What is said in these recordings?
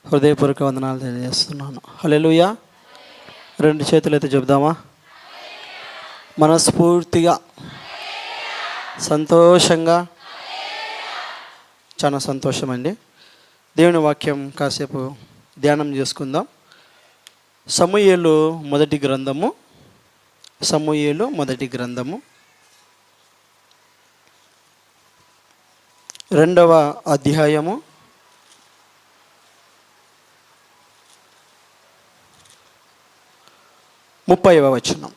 హృదయపూర్వక వందనాలు తెలియజేస్తున్నాను. హల్లెలూయా. రెండు చేతులు అయితే చెబుదామా? మనస్ఫూర్తిగా సంతోషంగా, చాలా సంతోషం అండి. దేవుని వాక్యం కాసేపు ధ్యానం చేసుకుందాం. సమూయేలు మొదటి గ్రంథము 2వ అధ్యాయము 30వ వచనం.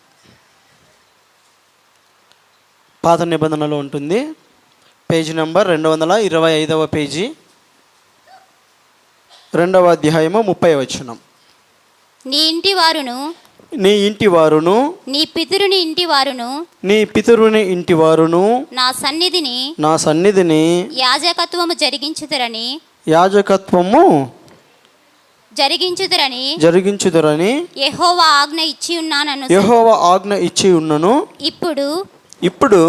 పాత నిబంధనలో ఉంటుంది. పేజీ నెంబర్ 225వ పేజీ, 2వ అధ్యాయము 30వ వచనం. నీ ఇంటి వారును నీ పితరుని ఇంటి వారును నా సన్నిధిని యాజకత్వము జరిగించుదురని యెహోవా ఆజ్ఞ ఇచ్చి ఉన్నను. ఇప్పుడు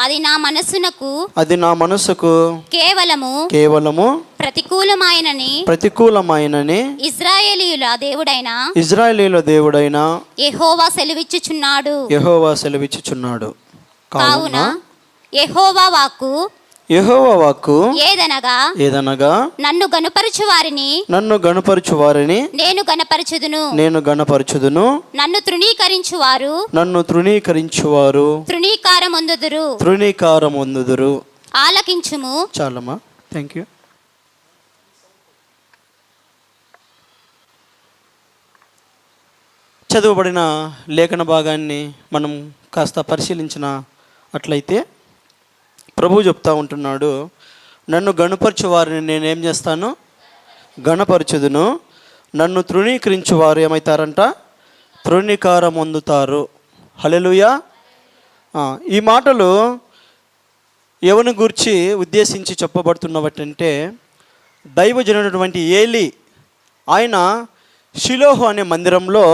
అది నా మనస్సునకు కేవలము ప్రతికూలమైనని ఇశ్రాయేలీయుల దేవుడైన యెహోవా సెలవిచ్చుచున్నాడు. కావున యెహోవా వాక్కు ఏదనగా నన్ను గనుపరచు వారిని నేను గనపరచుదును. నన్ను తృణీకరించువారు తృణీకారమొందుదురు. ఆలకించుము. చాలమ్మా, థ్యాంక్ యూ. చదువుబడిన లేఖన భాగాన్ని మనం కాస్త పరిశీలించిన అట్లయితే ప్రభువు చెప్తా ఉంటున్నాడు, నన్ను గణపరచు వారిని నేనేం చేస్తాను? గణపరచుదును. నన్ను తృణీకరించు వారు ఏమవుతారంట? తృణీకారం పొందుతారు. హల్లెలూయా. ఈ మాటలు ఎవరిని గూర్చి ఉద్దేశించి చెప్పబడుతున్నవటంటే, దైవజనుడైనటువంటి ఏలి, ఆయన షిలోహు అనే మందిరంలో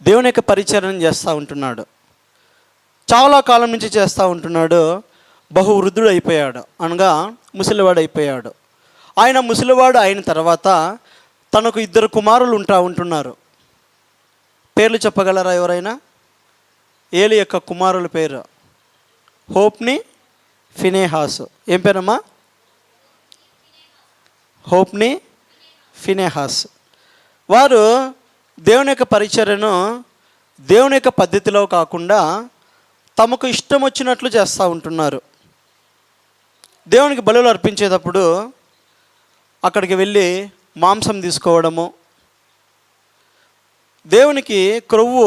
దేవుని యొక్క పరిచర్య చేస్తూ ఉంటున్నాడు. చాలా కాలం నుంచి చేస్తూ ఉంటున్నాడు. బహు వృద్ధుడు అయిపోయాడు, అనగా ముసలివాడు అయిపోయాడు. ఆయన ముసలివాడు అయిన తర్వాత తనకు 2 కుమారులు ఉంటున్నారు. పేర్లు చెప్పగలరా ఎవరైనా? ఏలి యొక్క కుమారుల పేరు హోప్ని, ఫినెహాసు. ఏం పేరమ్మా? హోప్ని, ఫినెహాస్. వారు దేవుని యొక్క పరిచర్యను దేవుని యొక్క పద్ధతిలో కాకుండా తమకు ఇష్టం వచ్చినట్లు చేస్తూ ఉంటున్నారు. దేవునికి బలులు అర్పించేటప్పుడు అక్కడికి వెళ్ళి మాంసం తీసుకోవడము, దేవునికి క్రొవ్వు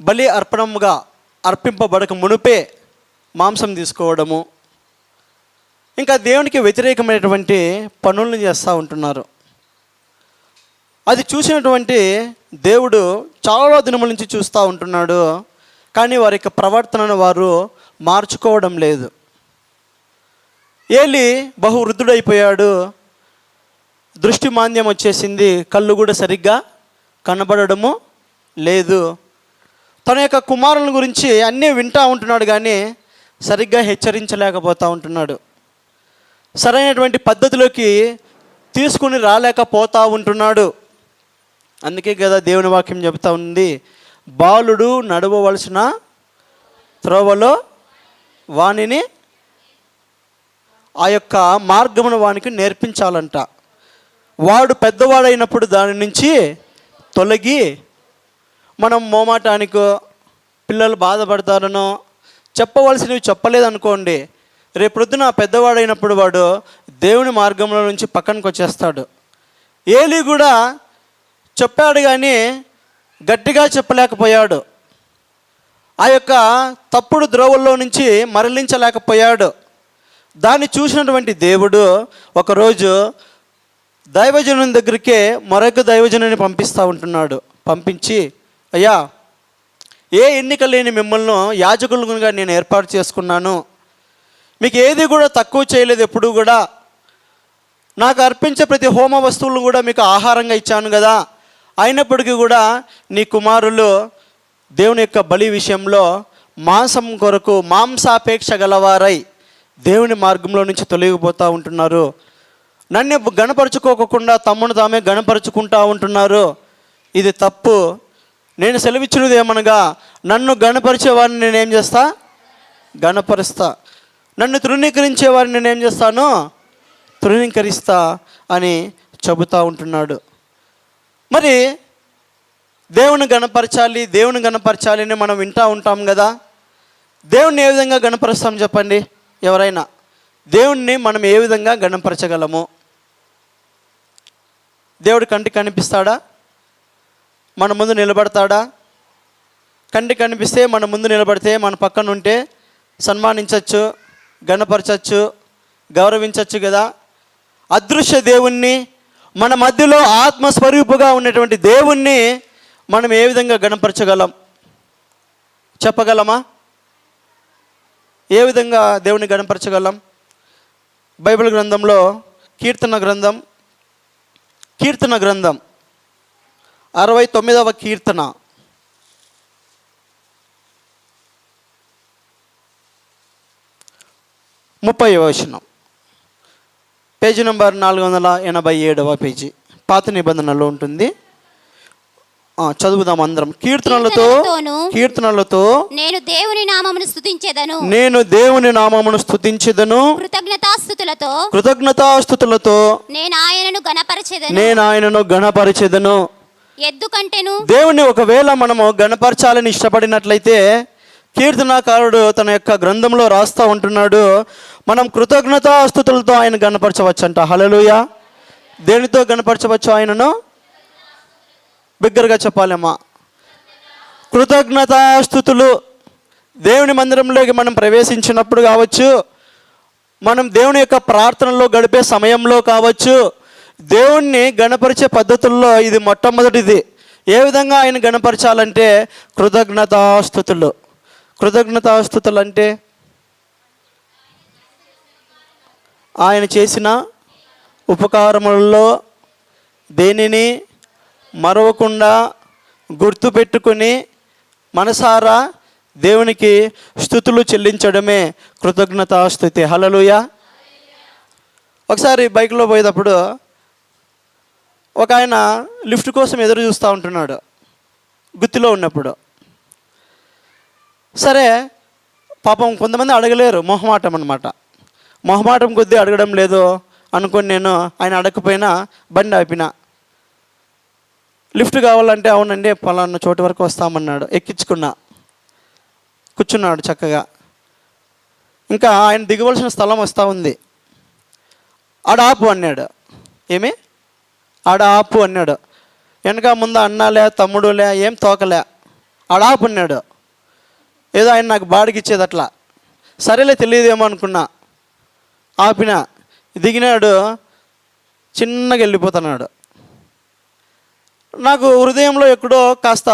బలి అర్పణముగా అర్పింపబడక మునుపే మాంసం తీసుకోవడము, ఇంకా దేవునికి వ్యతిరేకమైనటువంటి పనులను చేస్తూ ఉంటున్నారు. అది చూసినటువంటి దేవుడు చాలా దినముల నుంచి చూస్తూ ఉంటున్నాడు. కానీ వారి యొక్క ప్రవర్తనను వారు మార్చుకోవడం లేదు. ఏలి బహు వృద్ధుడైపోయాడు, దృష్టి మాంద్యం వచ్చేసింది, కళ్ళు కూడా సరిగ్గా కనబడము లేదు. తన యొక్క కుమారుల గురించి అన్నీ వింటూ ఉంటున్నాడు, కానీ సరిగ్గా హెచ్చరించలేకపోతూ ఉంటున్నాడు. సరైనటువంటి పద్ధతిలోకి తీసుకుని రాలేకపోతూ ఉంటున్నాడు. అందుకే కదా దేవుని వాక్యం చెబుతూ ఉంది, బాలుడు నడవవలసిన త్రోవలో వానిని, ఆ యొక్క మార్గమును వానికి నేర్పించాలంట. వాడు పెద్దవాడైనప్పుడు దాని నుంచి తొలగి, మనం మోమాటానికో పిల్లలు బాధపడతారనో చెప్పవలసినవి చెప్పలేదనుకోండి, రేపొద్దున పెద్దవాడైనప్పుడు వాడు దేవుని మార్గంలో నుంచి పక్కనకు వచ్చేస్తాడు. ఏలి కూడా చెప్పాడు, కానీ గట్టిగా చెప్పలేకపోయాడు. ఆ యొక్క తప్పుడు ద్రోవల్లో నుంచి మరలించలేకపోయాడు. దాన్ని చూసినటువంటి దేవుడు ఒకరోజు దైవజనుని దగ్గరికే మరొక దైవజనుని పంపిస్తూ ఉంటున్నాడు. పంపించి, అయ్యా, ఏ ఎన్నిక లేని మిమ్మల్ని యాజకులుగా నేను ఏర్పాటు చేసుకున్నాను, మీకు ఏది కూడా తక్కువ చేయలేదు, ఎప్పుడు కూడా నాకు అర్పించే ప్రతి హోమ వస్తువులను కూడా మీకు ఆహారంగా ఇచ్చాను కదా. అయినప్పటికీ కూడా నీ కుమారులు దేవుని యొక్క బలి విషయంలో మాంసం కొరకు మాంసాపేక్ష గలవారై దేవుని మార్గంలో నుంచి తొలగిపోతూ ఉంటున్నారు. నన్ను గణపరుచుకోకుండా తమ్మును తామే గణపరుచుకుంటా ఉంటున్నారు. ఇది తప్పు. నేను సెలవిచ్చినది ఏమనగా, నన్ను గణపరిచేవారిని నేనేం చేస్తా? గణపరుస్తా. నన్ను తృణీకరించేవారిని నేనేం చేస్తాను? తృణీకరిస్తా అని చెబుతూ ఉంటున్నాడు. మరి దేవుని గణపరచాలి అని మనం వింటూ ఉంటాం కదా. దేవుణ్ణి ఏ విధంగా గణపరుస్తాం చెప్పండి ఎవరైనా? దేవుణ్ణి మనం ఏ విధంగా గణపరచగలము? దేవుడు కంటికి కనిపిస్తాడా? మన ముందు నిలబడతాడా? కంటికి కనిపిస్తే మన ముందు నిలబడితే మన పక్కన ఉంటే సన్మానించవచ్చు, గణపరచచ్చు, గౌరవించవచ్చు కదా. అదృశ్య దేవుణ్ణి, మన మధ్యలో ఆత్మస్వరూపుగా ఉన్నటువంటి దేవుణ్ణి మనం ఏ విధంగా గణపరచగలం? చెప్పగలమా? ఏ విధంగా దేవుని గణపరచగలం? బైబిల్ గ్రంథంలో కీర్తన గ్రంథం 69వ కీర్తన 30వ వచనం, పేజీ నెంబర్ 487వ పేజీ, పాత నిబంధనలో ఉంటుంది. చదువుదాం అందరం. కీర్తనలతో నేను దేవుని నామమును స్తుతించెదను, కృతజ్ఞతాస్తుతులతో నేను ఆయనను గణపరచెదను. దేవుణ్ణి ఒకవేళ మనము గణపరచాలని ఇష్టపడినట్లయితే, కీర్తనాకారుడు తన యొక్క గ్రంథంలో రాస్తూ ఉంటున్నాడు, మనం కృతజ్ఞతాస్తుతులతో ఆయన గణపరచవచ్చంట. హల్లెలూయా. దేనితో గణపరచవచ్చు ఆయనను? బిగ్గరగా చెప్పాలమ్మా. కృతజ్ఞతాస్తుతులు. దేవుని మందిరంలోకి మనం ప్రవేశించినప్పుడు కావచ్చు, మనం దేవుని యొక్క ప్రార్థనలో గడిపే సమయంలో కావచ్చు, దేవుణ్ణి గణపరిచే పద్ధతుల్లో ఇది మొట్టమొదటిది. ఏ విధంగా ఆయన గణపరచాలంటే కృతజ్ఞతాస్తుతులు. కృతజ్ఞతాస్తుతులు అంటే ఆయన చేసిన ఉపకారములలో దేనిని మరవకుండా గుర్తుపెట్టుకుని మనసారా దేవునికి స్తుతులు చెల్లించడమే కృతజ్ఞతాస్తుతి. హల్లెలూయా. ఒకసారి బైక్లో పోయేటప్పుడు ఒక ఆయన లిఫ్ట్ కోసం ఎదురు చూస్తూ ఉంటున్నాడు గుత్తిలో ఉన్నప్పుడు. సరే, పాపం కొంతమంది అడగలేరు, మొహమాటం అనమాట. మొహమాటం కొద్దీ అడగడం లేదు అనుకొని నేను ఆయన అడగకపోయినా బండి ఆపిన. లిఫ్ట్ కావాలంటే అవునండి పలానా చోటు వరకు వస్తామన్నాడు. ఎక్కించుకున్నా, కూర్చున్నాడు చక్కగా. ఇంకా ఆయన దిగవలసిన స్థలం వస్తూ ఉంది. ఆడ ఆపు అన్నాడు. ఏమి? ఆడ ఆపు అన్నాడు. వెనక ముందు అన్నాలే తమ్ముడులే ఏం తోకలే, ఆడ ఆపు అన్నాడు. ఏదో ఆయన నాకు బాడికి ఇచ్చేది అట్లా. సరేలే తెలియదేమో అనుకున్నా. ఆపిన, దిగినాడు, చిన్నగా వెళ్ళిపోతున్నాడు. నాకు హృదయంలో ఎక్కడో కాస్త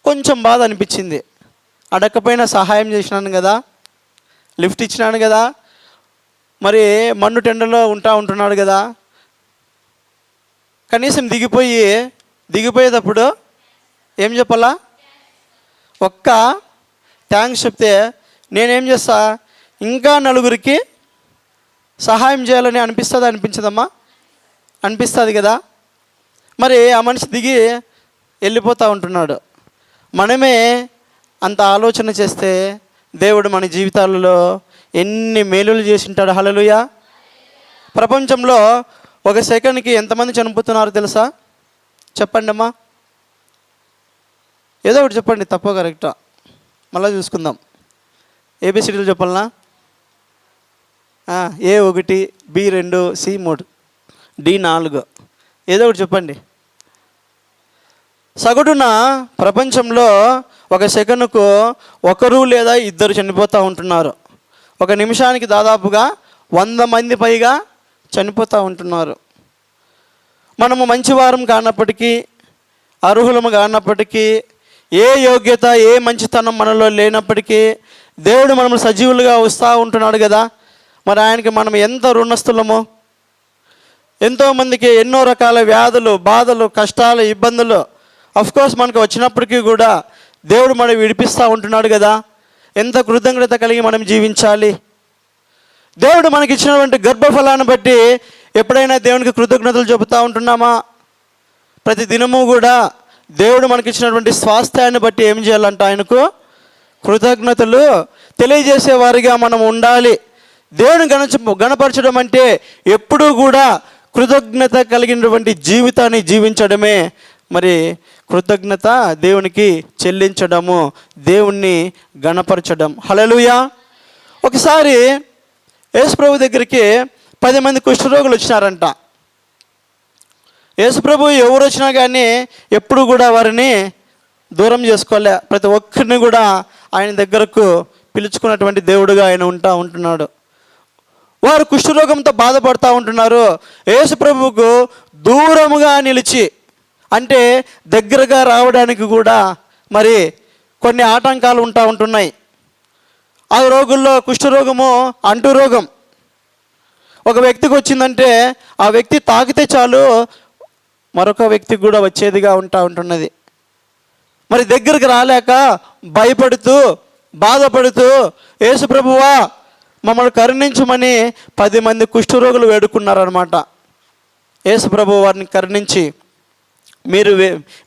కొంచెం బాధ అనిపించింది. అడగకపోయినా సహాయం చేసినాను కదా, లిఫ్ట్ ఇచ్చినాను కదా, మరి మన్ను టెండలో ఉంటున్నాడు కదా, కనీసం దిగిపోయేటప్పుడు ఏం చెప్పాలా? ఒక్క థ్యాంక్స్ చెప్తే నేనేం చేస్తా, ఇంకా నలుగురికి సహాయం చేయాలని అనిపించదమ్మా? అనిపిస్తుంది కదా. మరి ఆ మనిషి దిగి వెళ్ళిపోతూ ఉంటున్నాడు. మనమే అంత ఆలోచన చేస్తే దేవుడు మన జీవితాలలో ఎన్ని మేలులు చేసి ఉంటాడు. హల్లెలూయా. ప్రపంచంలో ఒక సెకండ్కి ఎంతమంది చనిపోతున్నారో తెలుసా? చెప్పండి అమ్మా, ఏదో ఒకటి చెప్పండి, తప్పో కరెక్టా మళ్ళీ చూసుకుందాం. ఏబిసిడీలు చెప్పాలనా? A1, B2, C3, D4, ఏదో ఒకటి చెప్పండి. సగటున ప్రపంచంలో ఒక సెకనుకు ఒకరు లేదా ఇద్దరు చనిపోతూ ఉంటున్నారు. ఒక నిమిషానికి దాదాపుగా 100 మంది పైగా చనిపోతూ ఉంటున్నారు. మనము మంచివారం కానప్పటికీ, అర్హులము కానప్పటికీ, ఏ యోగ్యత ఏ మంచితనం మనలో లేనప్పటికీ దేవుడు మనల్ని సజీవులుగా వస్తూ ఉంటున్నాడు కదా. మరి ఆయనకి మనం ఎంత రుణస్థులమో. ఎంతోమందికి ఎన్నో రకాల వ్యాధులు, బాధలు, కష్టాలు, ఇబ్బందులు అఫ్కోర్స్ మనకు వచ్చినప్పటికీ కూడా దేవుడు మనం విడిపిస్తూ ఉంటున్నాడు కదా. ఎంత కృతజ్ఞత కలిగి మనం జీవించాలి. దేవుడు మనకి ఇచ్చినటువంటి గర్భఫలాన్ని బట్టి ఎప్పుడైనా దేవునికి కృతజ్ఞతలు చెబుతూ ఉంటున్నామా? ప్రతి దినము కూడా దేవుడు మనకిచ్చినటువంటి స్వాస్థ్యాన్ని బట్టి ఏం చేయాలంట? ఆయనకు కృతజ్ఞతలు తెలియజేసే వారిగా మనం ఉండాలి. దేవుని గణపరచడం అంటే ఎప్పుడూ కూడా కృతజ్ఞత కలిగినటువంటి జీవితాన్ని జీవించడమే. మరి కృతజ్ఞత దేవునికి చెల్లించడము, దేవుణ్ణి గణపరచడం. హల్లెలూయా. ఒకసారి యేసుప్రభు దగ్గరికి 10 మంది కుష్ఠరోగులు వచ్చినారంట. యేసుప్రభు ఎవరు వచ్చినా కానీ ఎప్పుడు కూడా వారిని దూరం చేసుకోలే. ప్రతి ఒక్కరిని కూడా ఆయన దగ్గరకు పిలుచుకున్నటువంటి దేవుడుగా ఆయన ఉంటున్నాడు. వారు కుష్ఠరోగంతో బాధపడుతూ ఉంటున్నారు. యేసుప్రభువుకు దూరముగా నిలిచి, అంటే దగ్గరగా రావడానికి కూడా మరి కొన్ని ఆటంకాలు ఉంటున్నాయి. ఆ రోగుల్లో కుష్ఠరోగము అంటు రోగం. ఒక వ్యక్తికి వచ్చిందంటే ఆ వ్యక్తి తాకితే చాలు మరొక వ్యక్తికి కూడా వచ్చేదిగా ఉంటున్నది. మరి దగ్గరికి రాలేక భయపడుతూ బాధపడుతూ, యేసుప్రభువా మమ్మల్ని కరుణించమని 10 మంది కుష్ఠరోగులు వేడుకున్నారనమాట. యేసుప్రభు వారిని కరుణించి, మీరు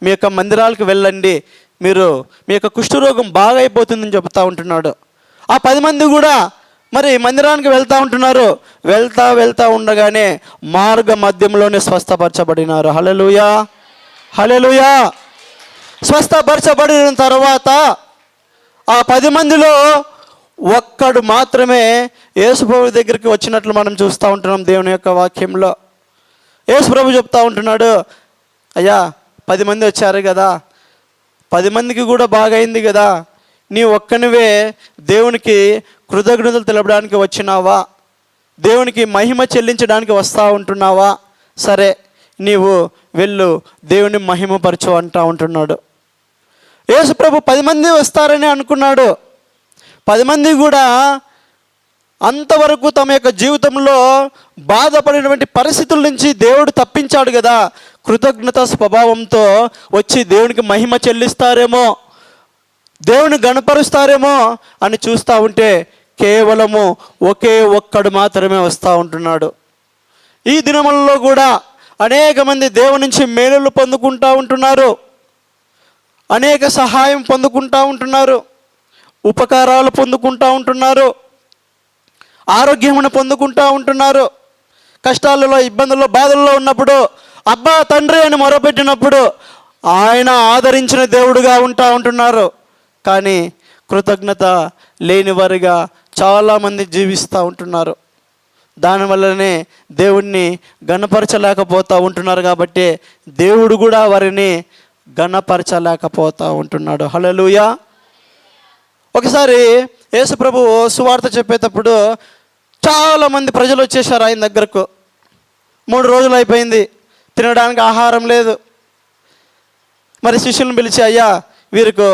మీ యొక్క మందిరాలకు వెళ్ళండి, మీ యొక్క కుష్ఠరోగం బాగా అయిపోతుందని చెబుతూ ఉంటున్నాడు. ఆ 10 మంది కూడా మరి మందిరానికి వెళ్తూ ఉంటున్నారు. వెళ్తా ఉండగానే మార్గ మధ్యంలోనే స్వస్థపరచబడినారు. హల్లెలూయా, హల్లెలూయా. స్వస్థపరచబడిన తర్వాత ఆ 10 మందిలో ఒక్కడు మాత్రమే యేసుప్రభు దగ్గరికి వచ్చినట్లు మనం చూస్తూ ఉంటున్నాం దేవుని యొక్క వాక్యంలో. యేసుప్రభు చెప్తా ఉంటున్నాడు, అయ్యా 10 మంది వచ్చారు కదా, 10 మందికి కూడా బాగైంది కదా, నీ ఒక్కనివే దేవునికి కృతజ్ఞతలు తెలపడానికి వచ్చినావా? దేవునికి మహిమ చెల్లించడానికి వస్తూ ఉంటున్నావా? సరే, నీవు వెళ్ళు, దేవుని మహిమపరచు అంటూ ఉంటున్నాడు. యేసుప్రభు 10 మంది వస్తారని అనుకున్నాడు. 10 మంది కూడా అంతవరకు తమ యొక్క జీవితంలో బాధపడినటువంటి పరిస్థితుల నుంచి దేవుడు తప్పించాడు కదా. కృతజ్ఞత స్వభావంతో వచ్చి దేవునికి మహిమ చెల్లిస్తారేమో, దేవుని గణపరుస్తారేమో అని చూస్తూ ఉంటే కేవలము ఒకే ఒక్కడు మాత్రమే వస్తూ ఉంటున్నాడు. ఈ దినములలో కూడా అనేక మంది దేవుని నుంచి మేలులు పొందుకుంటూ ఉంటున్నారు, అనేక సహాయం పొందుకుంటూ ఉంటున్నారు, ఉపకారాలు పొందుకుంటూ ఉంటున్నారు, ఆరోగ్యమును పొందుకుంటూ ఉంటున్నారు. కష్టాలలో, ఇబ్బందుల్లో, బాధల్లో ఉన్నప్పుడు అబ్బా తండ్రి అని మొరపెట్టినప్పుడు ఆయన ఆదరించిన దేవుడుగా ఉంటున్నారు. కానీ కృతజ్ఞత లేని వారిగా చాలామంది జీవిస్తూ ఉంటున్నారు. దానివల్లనే దేవుణ్ణి గణపరచలేకపోతూ ఉంటున్నారు. కాబట్టి దేవుడు కూడా వారిని గణపరచలేకపోతూ ఉంటున్నాడు. హల్లెలూయా. ఒకసారి యేసుప్రభు సువార్త చెప్పేటప్పుడు చాలామంది ప్రజలు వచ్చేసారు ఆయన దగ్గరకు. 3 రోజులు అయిపోయింది, తినడానికి ఆహారం లేదు. మరి శిష్యులను పిలిచి, అయ్యా వీరికి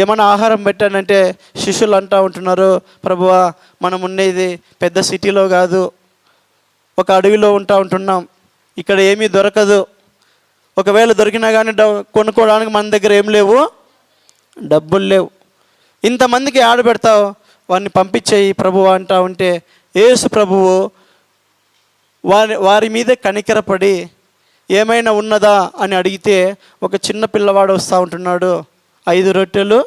ఏమైనా ఆహారం పెట్టానంటే శిష్యులు అంటూ ఉంటున్నారు, ప్రభువా మనం ఉండేది పెద్ద సిటీలో కాదు, ఒక అడవిలో ఉంటున్నాం, ఇక్కడ ఏమీ దొరకదు. ఒకవేళ దొరికినా కానీ కొనుక్కోవడానికి మన దగ్గర ఏం లేవు, డబ్బులు లేవు. ఇంతమందికి ఆడ పెడతావు, వారిని పంపించేయి ప్రభువా అంటూ ఉంటే యేసు ప్రభువు వారి మీదే కనికరపడి ఏమైనా ఉన్నదా అని అడిగితే ఒక చిన్న పిల్లవాడు వస్తూ ఉంటున్నాడు, 5 రొట్టెలు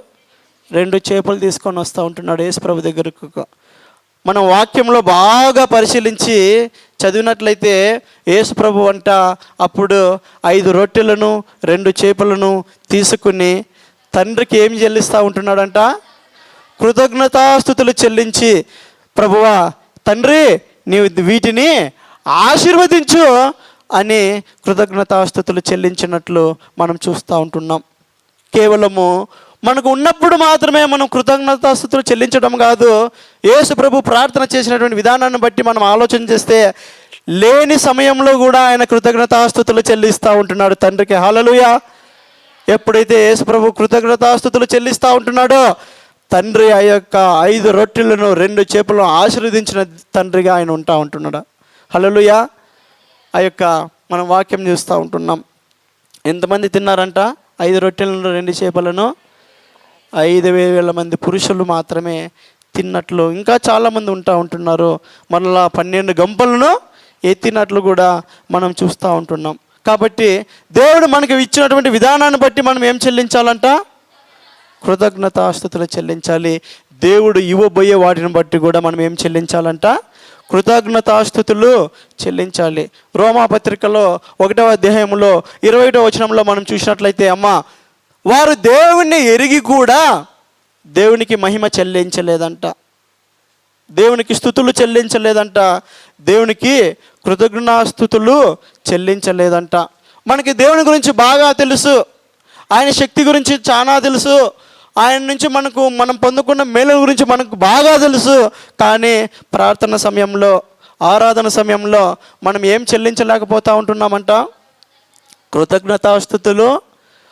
2 చేపలు తీసుకొని వస్తూ ఉంటున్నాడు యేసు ప్రభు దగ్గరకు. మనం వాక్యంలో బాగా పరిశీలించి చదివినట్లయితే యేసు ప్రభు అంట అప్పుడు 5 రొట్టెలను 2 చేపలను తీసుకుని తండ్రికి ఏం చెల్లిస్తూ ఉంటున్నాడంట? కృతజ్ఞతాస్తుతులు చెల్లించి, ప్రభువా తండ్రి నీవు వీటిని ఆశీర్వదించు అని కృతజ్ఞతాస్తుతులు చెల్లించినట్లు మనం చూస్తూ ఉంటున్నాం. కేవలము మనకు ఉన్నప్పుడు మాత్రమే మనం కృతజ్ఞతాస్తుతులు చెల్లించడం కాదు, యేసు ప్రభు ప్రార్థన చేసినటువంటి విధానాన్ని బట్టి మనం ఆలోచన చేస్తే లేని సమయంలో కూడా ఆయన కృతజ్ఞతాస్తుతులు చెల్లిస్తూ ఉంటున్నాడు తండ్రికి. హల్లెలూయా. ఎప్పుడైతే యేసు ప్రభు కృతజ్ఞతాస్తుతులు చెల్లిస్తూ ఉంటున్నాడో తండ్రి ఆ యొక్క 5 రొట్టెలను 2 చేపలను ఆశీర్వదించిన తండ్రిగా ఆయన ఉంటున్నాడు. హల్లెలూయా. ఆ యొక్క మనం వాక్యం చూస్తూ ఉంటున్నాం. ఎంతమంది తిన్నారంట 5 రొట్టెలను 2 చేపలను? 5,000 మంది పురుషులు మాత్రమే తిన్నట్లు. ఇంకా చాలామంది ఉంటున్నారు. మరలా 12 గంపలను ఎత్తినట్లు కూడా మనం చూస్తూ ఉంటున్నాం. కాబట్టి దేవుడు మనకు ఇచ్చినటువంటి విధానాన్ని బట్టి మనం ఏం చెల్లించాలంట? కృతజ్ఞతాస్తుతులు చెల్లించాలి. దేవుడు ఇవ్వబోయే వాటిని బట్టి కూడా మనం ఏం చెల్లించాలంట? కృతజ్ఞతాస్తుతులు చెల్లించాలి. రోమాపత్రికలో 1వ అధ్యాయంలో 21వ వచనంలో మనం చూసినట్లయితే, అమ్మ వారు దేవుణ్ణి ఎరిగి కూడా దేవునికి మహిమ చెల్లించలేదంట, దేవునికి స్తుతులు చెల్లించలేదంట, దేవునికి కృతజ్ఞతాస్తుతులు చెల్లించలేదంట. మనకి దేవుని గురించి బాగా తెలుసు, ఆయన శక్తి గురించి చాలా తెలుసు, ఆయన నుంచి మనం పొందుకున్న మేలు గురించి మనకు బాగా తెలుసు. కానీ ప్రార్థన సమయంలో, ఆరాధన సమయంలో మనం ఏం చెల్లించలేకపోతూ ఉంటున్నామంట? కృతజ్ఞతాస్తుతులు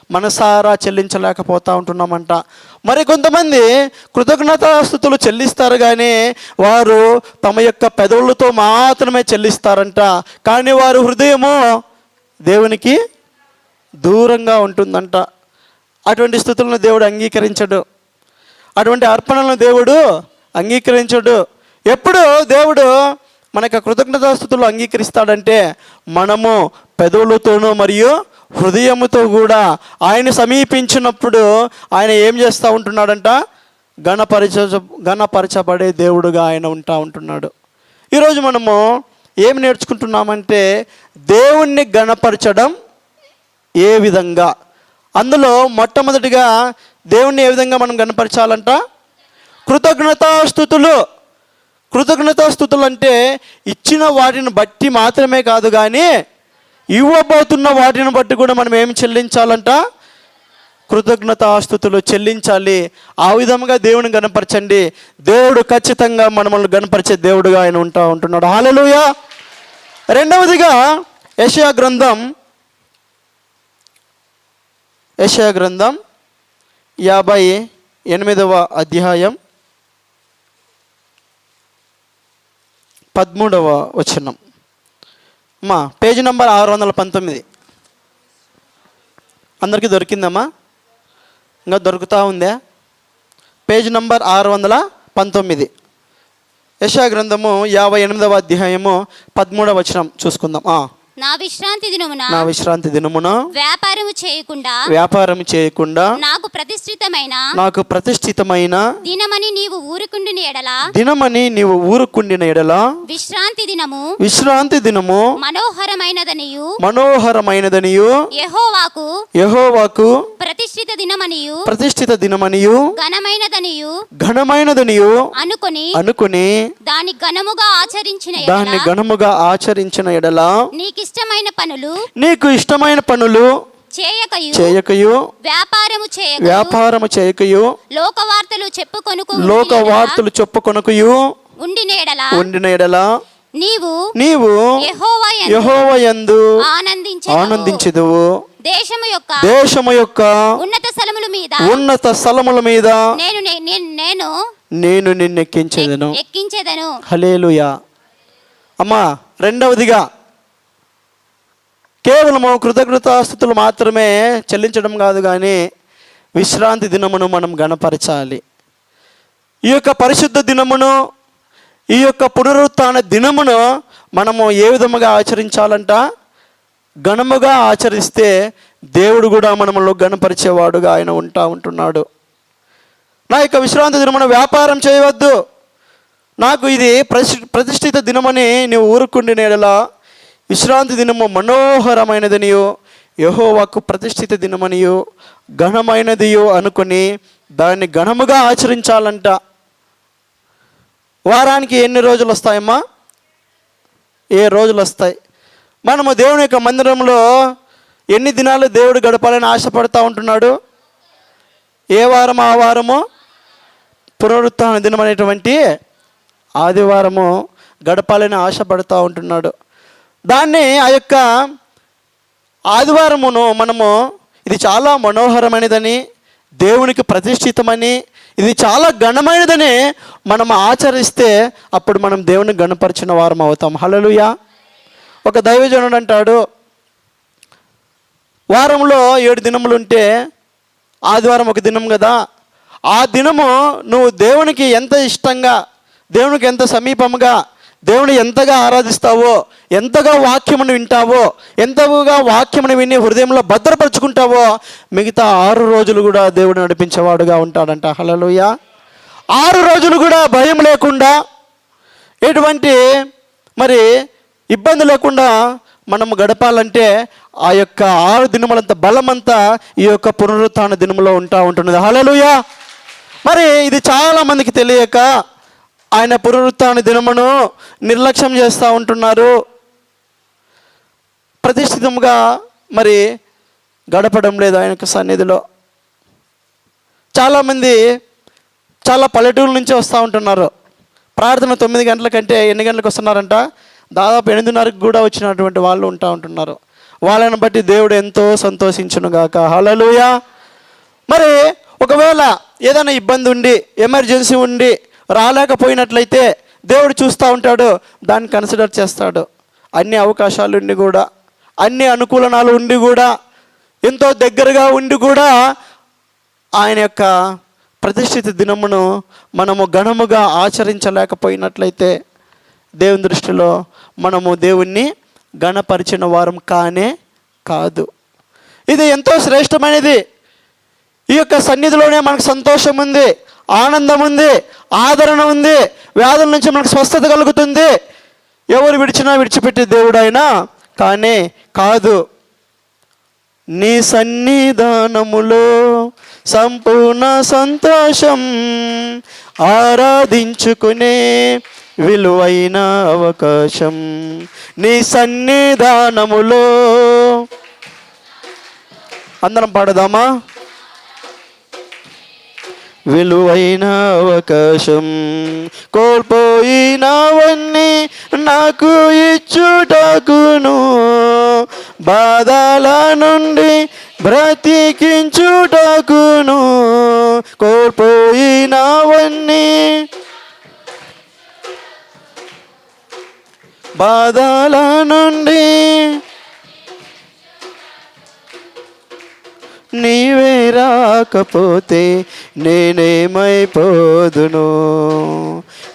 మనసారా చెల్లించలేకపోతూ ఉంటున్నామంట. మరి కొంతమంది కృతజ్ఞతాస్తుతులు చెల్లిస్తారు, కానీ వారు తమ యొక్క పెదవులతో మాత్రమే చెల్లిస్తారంట. కానీ వారి హృదయము దేవునికి దూరంగా ఉంటుందంట. అటువంటి స్తుతులను దేవుడు అంగీకరించడు, అటువంటి అర్పణలను దేవుడు అంగీకరించడు. ఎప్పుడు దేవుడు మనకు కృతజ్ఞతాస్తుతులు అంగీకరిస్తాడంటే, మనము పెదవులతోనూ మరియు హృదయముతో కూడా ఆయన సమీపించినప్పుడు ఆయన ఏం చేస్తూ ఉంటున్నాడంట? గణపరచబడే దేవుడుగా ఆయన ఉంటున్నాడు. ఈరోజు మనము ఏం నేర్చుకుంటున్నామంటే, దేవుణ్ణి గణపరచడం ఏ విధంగా. అందులో మొట్టమొదటిగా దేవుణ్ణి ఏ విధంగా మనం గణపరచాలంట? కృతజ్ఞతాస్తుతులు. కృతజ్ఞతాస్తుతులు అంటే ఇచ్చిన వాటిని బట్టి మాత్రమే కాదు, కానీ ఇవ్వబోతున్న వాటిని బట్టి కూడా మనం ఏమి చెల్లించాలంట? కృతజ్ఞతాస్తుతులు చెల్లించాలి. ఆ విధంగా దేవుని గణపరచండి. దేవుడు ఖచ్చితంగా మనల్ని గణపరిచే దేవుడుగా ఆయన ఉంటున్నాడు. హల్లెలూయా. రెండవదిగా యెషయా గ్రంథం 58వ అధ్యాయం 13వ వచనం. అమ్మా పేజీ నంబర్ 619. అందరికీ దొరికిందమ్మా? ఇంకా దొరుకుతూ ఉందా? పేజీ నంబర్ 619, యెషయా గ్రంథము 58వ అధ్యాయము 13వ వచనం చూసుకుందాం. నా విశ్రాంతి దినమున వ్యాపారము చేయకుండా నాకు ప్రతిష్ఠితమైన దినమని నీవు ఊరుకుండిన ఎడల విశ్రాంతి దినము మనోహరమైనదనియు యెహోవాకు ప్రతిష్ఠిత దినమనియు ఘనమైనదనియు అనుకొని దాన్ని ఘనముగా ఆచరించిన ఎడల నీకు ఇష్టమైన పనులు చేయకయు వ్యాపారము చేయకయు లోకవార్తలు చెప్పుకొనకయు ఉండిన ఎడల నీవు యెహోవాయందు ఆనందించెదవు. దేశము యొక్క ఉన్నత స్థలముల మీద నేను నిన్నెక్కించెదను. హల్లెలూయా. అమ్మా రెండవదిగా కేవలము కృతజ్ఞతాస్తుతులు మాత్రమే చెల్లించడం కాదు, కానీ విశ్రాంతి దినమును మనం గణపరచాలి. ఈ యొక్క పరిశుద్ధ దినమును, ఈ యొక్క పునరుత్థాన దినమును మనము ఏ విధముగా ఆచరించాలంట? ఘనముగా ఆచరిస్తే దేవుడు కూడా మనములో గణపరిచేవాడుగా ఆయన ఉంటున్నాడు. నా యొక్క విశ్రాంతి దినమున వ్యాపారం చేయవద్దు, నాకు ఇది ప్రతిష్ఠిత దినమని నీవు ఊరుకుండిన ఎడల విశ్రాంతి దినము మనోహరమైనదనియో యెహోవాకు ప్రతిష్ఠిత దినమనియో ఘనమైనదియో అనుకొని దాన్ని ఘనముగా ఆచరించాలంట. వారానికి ఎన్ని రోజులు వస్తాయమ్మా? 7 రోజులు వస్తాయి. మనము దేవుని యొక్క మందిరంలో ఎన్ని దినాలు దేవుడు గడపాలని ఆశపడుతూ ఉంటున్నాడు? ఏ వారం ఆ వారము పునరుత్థాన దినం అనేటువంటి ఆదివారము గడపాలని ఆశపడుతూ ఉంటున్నాడు. దాన్ని ఆ యొక్క ఆదివారమును మనము ఇది చాలా మనోహరమైనదని, దేవునికి ప్రతిష్ఠితమని, ఇది చాలా ఘనమైనదని మనం ఆచరిస్తే అప్పుడు మనం దేవుని గణపరిచిన వారం అవుతాం. హల్లెలూయా. ఒక దైవజనుడు అంటాడు, వారంలో 7 దినములు ఉంటే ఆదివారం ఒక దినం కదా, ఆ దినము నువ్వు దేవునికి ఎంత ఇష్టంగా, దేవునికి ఎంత సమీపంగా, దేవుని ఎంతగా ఆరాధిస్తావో, ఎంతగా వాక్యమును వింటావో, ఎంతగా వాక్యమును విని హృదయంలో భద్రపరుచుకుంటావో, మిగతా 6 రోజులు కూడా దేవుడు నడిపించేవాడుగా ఉంటాడంట. హల్లెలూయా. 6 రోజులు కూడా భయం లేకుండా, ఎటువంటి మరి ఇబ్బంది లేకుండా మనము గడపాలంటే ఆ యొక్క 6 దినములంత బలమంతా ఈ యొక్క పునరుత్థాన దినములో ఉంటున్నది. హల్లెలూయా. మరి ఇది చాలామందికి తెలియక ఆయన పునరుత్థాన దినమును నిర్లక్ష్యం చేస్తూ ఉంటున్నారు. ప్రతిష్ఠితంగా మరి గడపడం లేదు ఆయన యొక్క సన్నిధిలో. చాలామంది చాలా పల్లెటూరు నుంచి వస్తూ ఉంటున్నారు. ప్రార్థన 9 గంటల కంటే ఎన్ని గంటలకు వస్తున్నారంట? దాదాపు 8:30కి కూడా వచ్చినటువంటి వాళ్ళు ఉంటున్నారు. వాళ్ళని బట్టి దేవుడు ఎంతో సంతోషించునుగాక. హల్లెలూయా. మరి ఒకవేళ ఏదైనా ఇబ్బంది ఉండి, ఎమర్జెన్సీ ఉండి రాలేకపోయినట్లయితే దేవుడు చూస్తూ ఉంటాడు, దాన్ని కన్సిడర్ చేస్తాడు. అన్ని అవకాశాలు ఉండి కూడా, అన్ని అనుకూలనాలు ఉండి కూడా, ఎంతో దగ్గరగా ఉండి కూడా ఆయన యొక్క ప్రతిష్ఠిత దినమును మనము ఘనముగా ఆచరించలేకపోయినట్లయితే దేవుని దృష్టిలో మనము దేవుణ్ణి ఘనపరిచిన వారం కానే కాదు. ఇది ఎంతో శ్రేష్టమైనది. ఈ యొక్క సన్నిధిలోనే మనకు సంతోషం ఉంది, ఆనందం ఉంది, ఆదరణ ఉంది, వ్యాధుల నుంచి మనకు స్వస్థత కలుగుతుంది. ఎవరు విడిచిపెట్టే దేవుడు అయినా కానీ కాదు. నీ సన్నిధానములో సంపూర్ణ సంతోషం, ఆరాధించుకునే విలువైన అవకాశం. నీ సన్నిధానములో అందరం పాడదామా? విలువైన అవకాశం, కోల్పోయినవన్నీ నాకు ఇచ్చుటకును, బాధల నుండి బ్రతికించుటకును, కోల్పోయినవన్నీ బాధల నుండి నీవే రాకపోతే నేనేమైపోదును,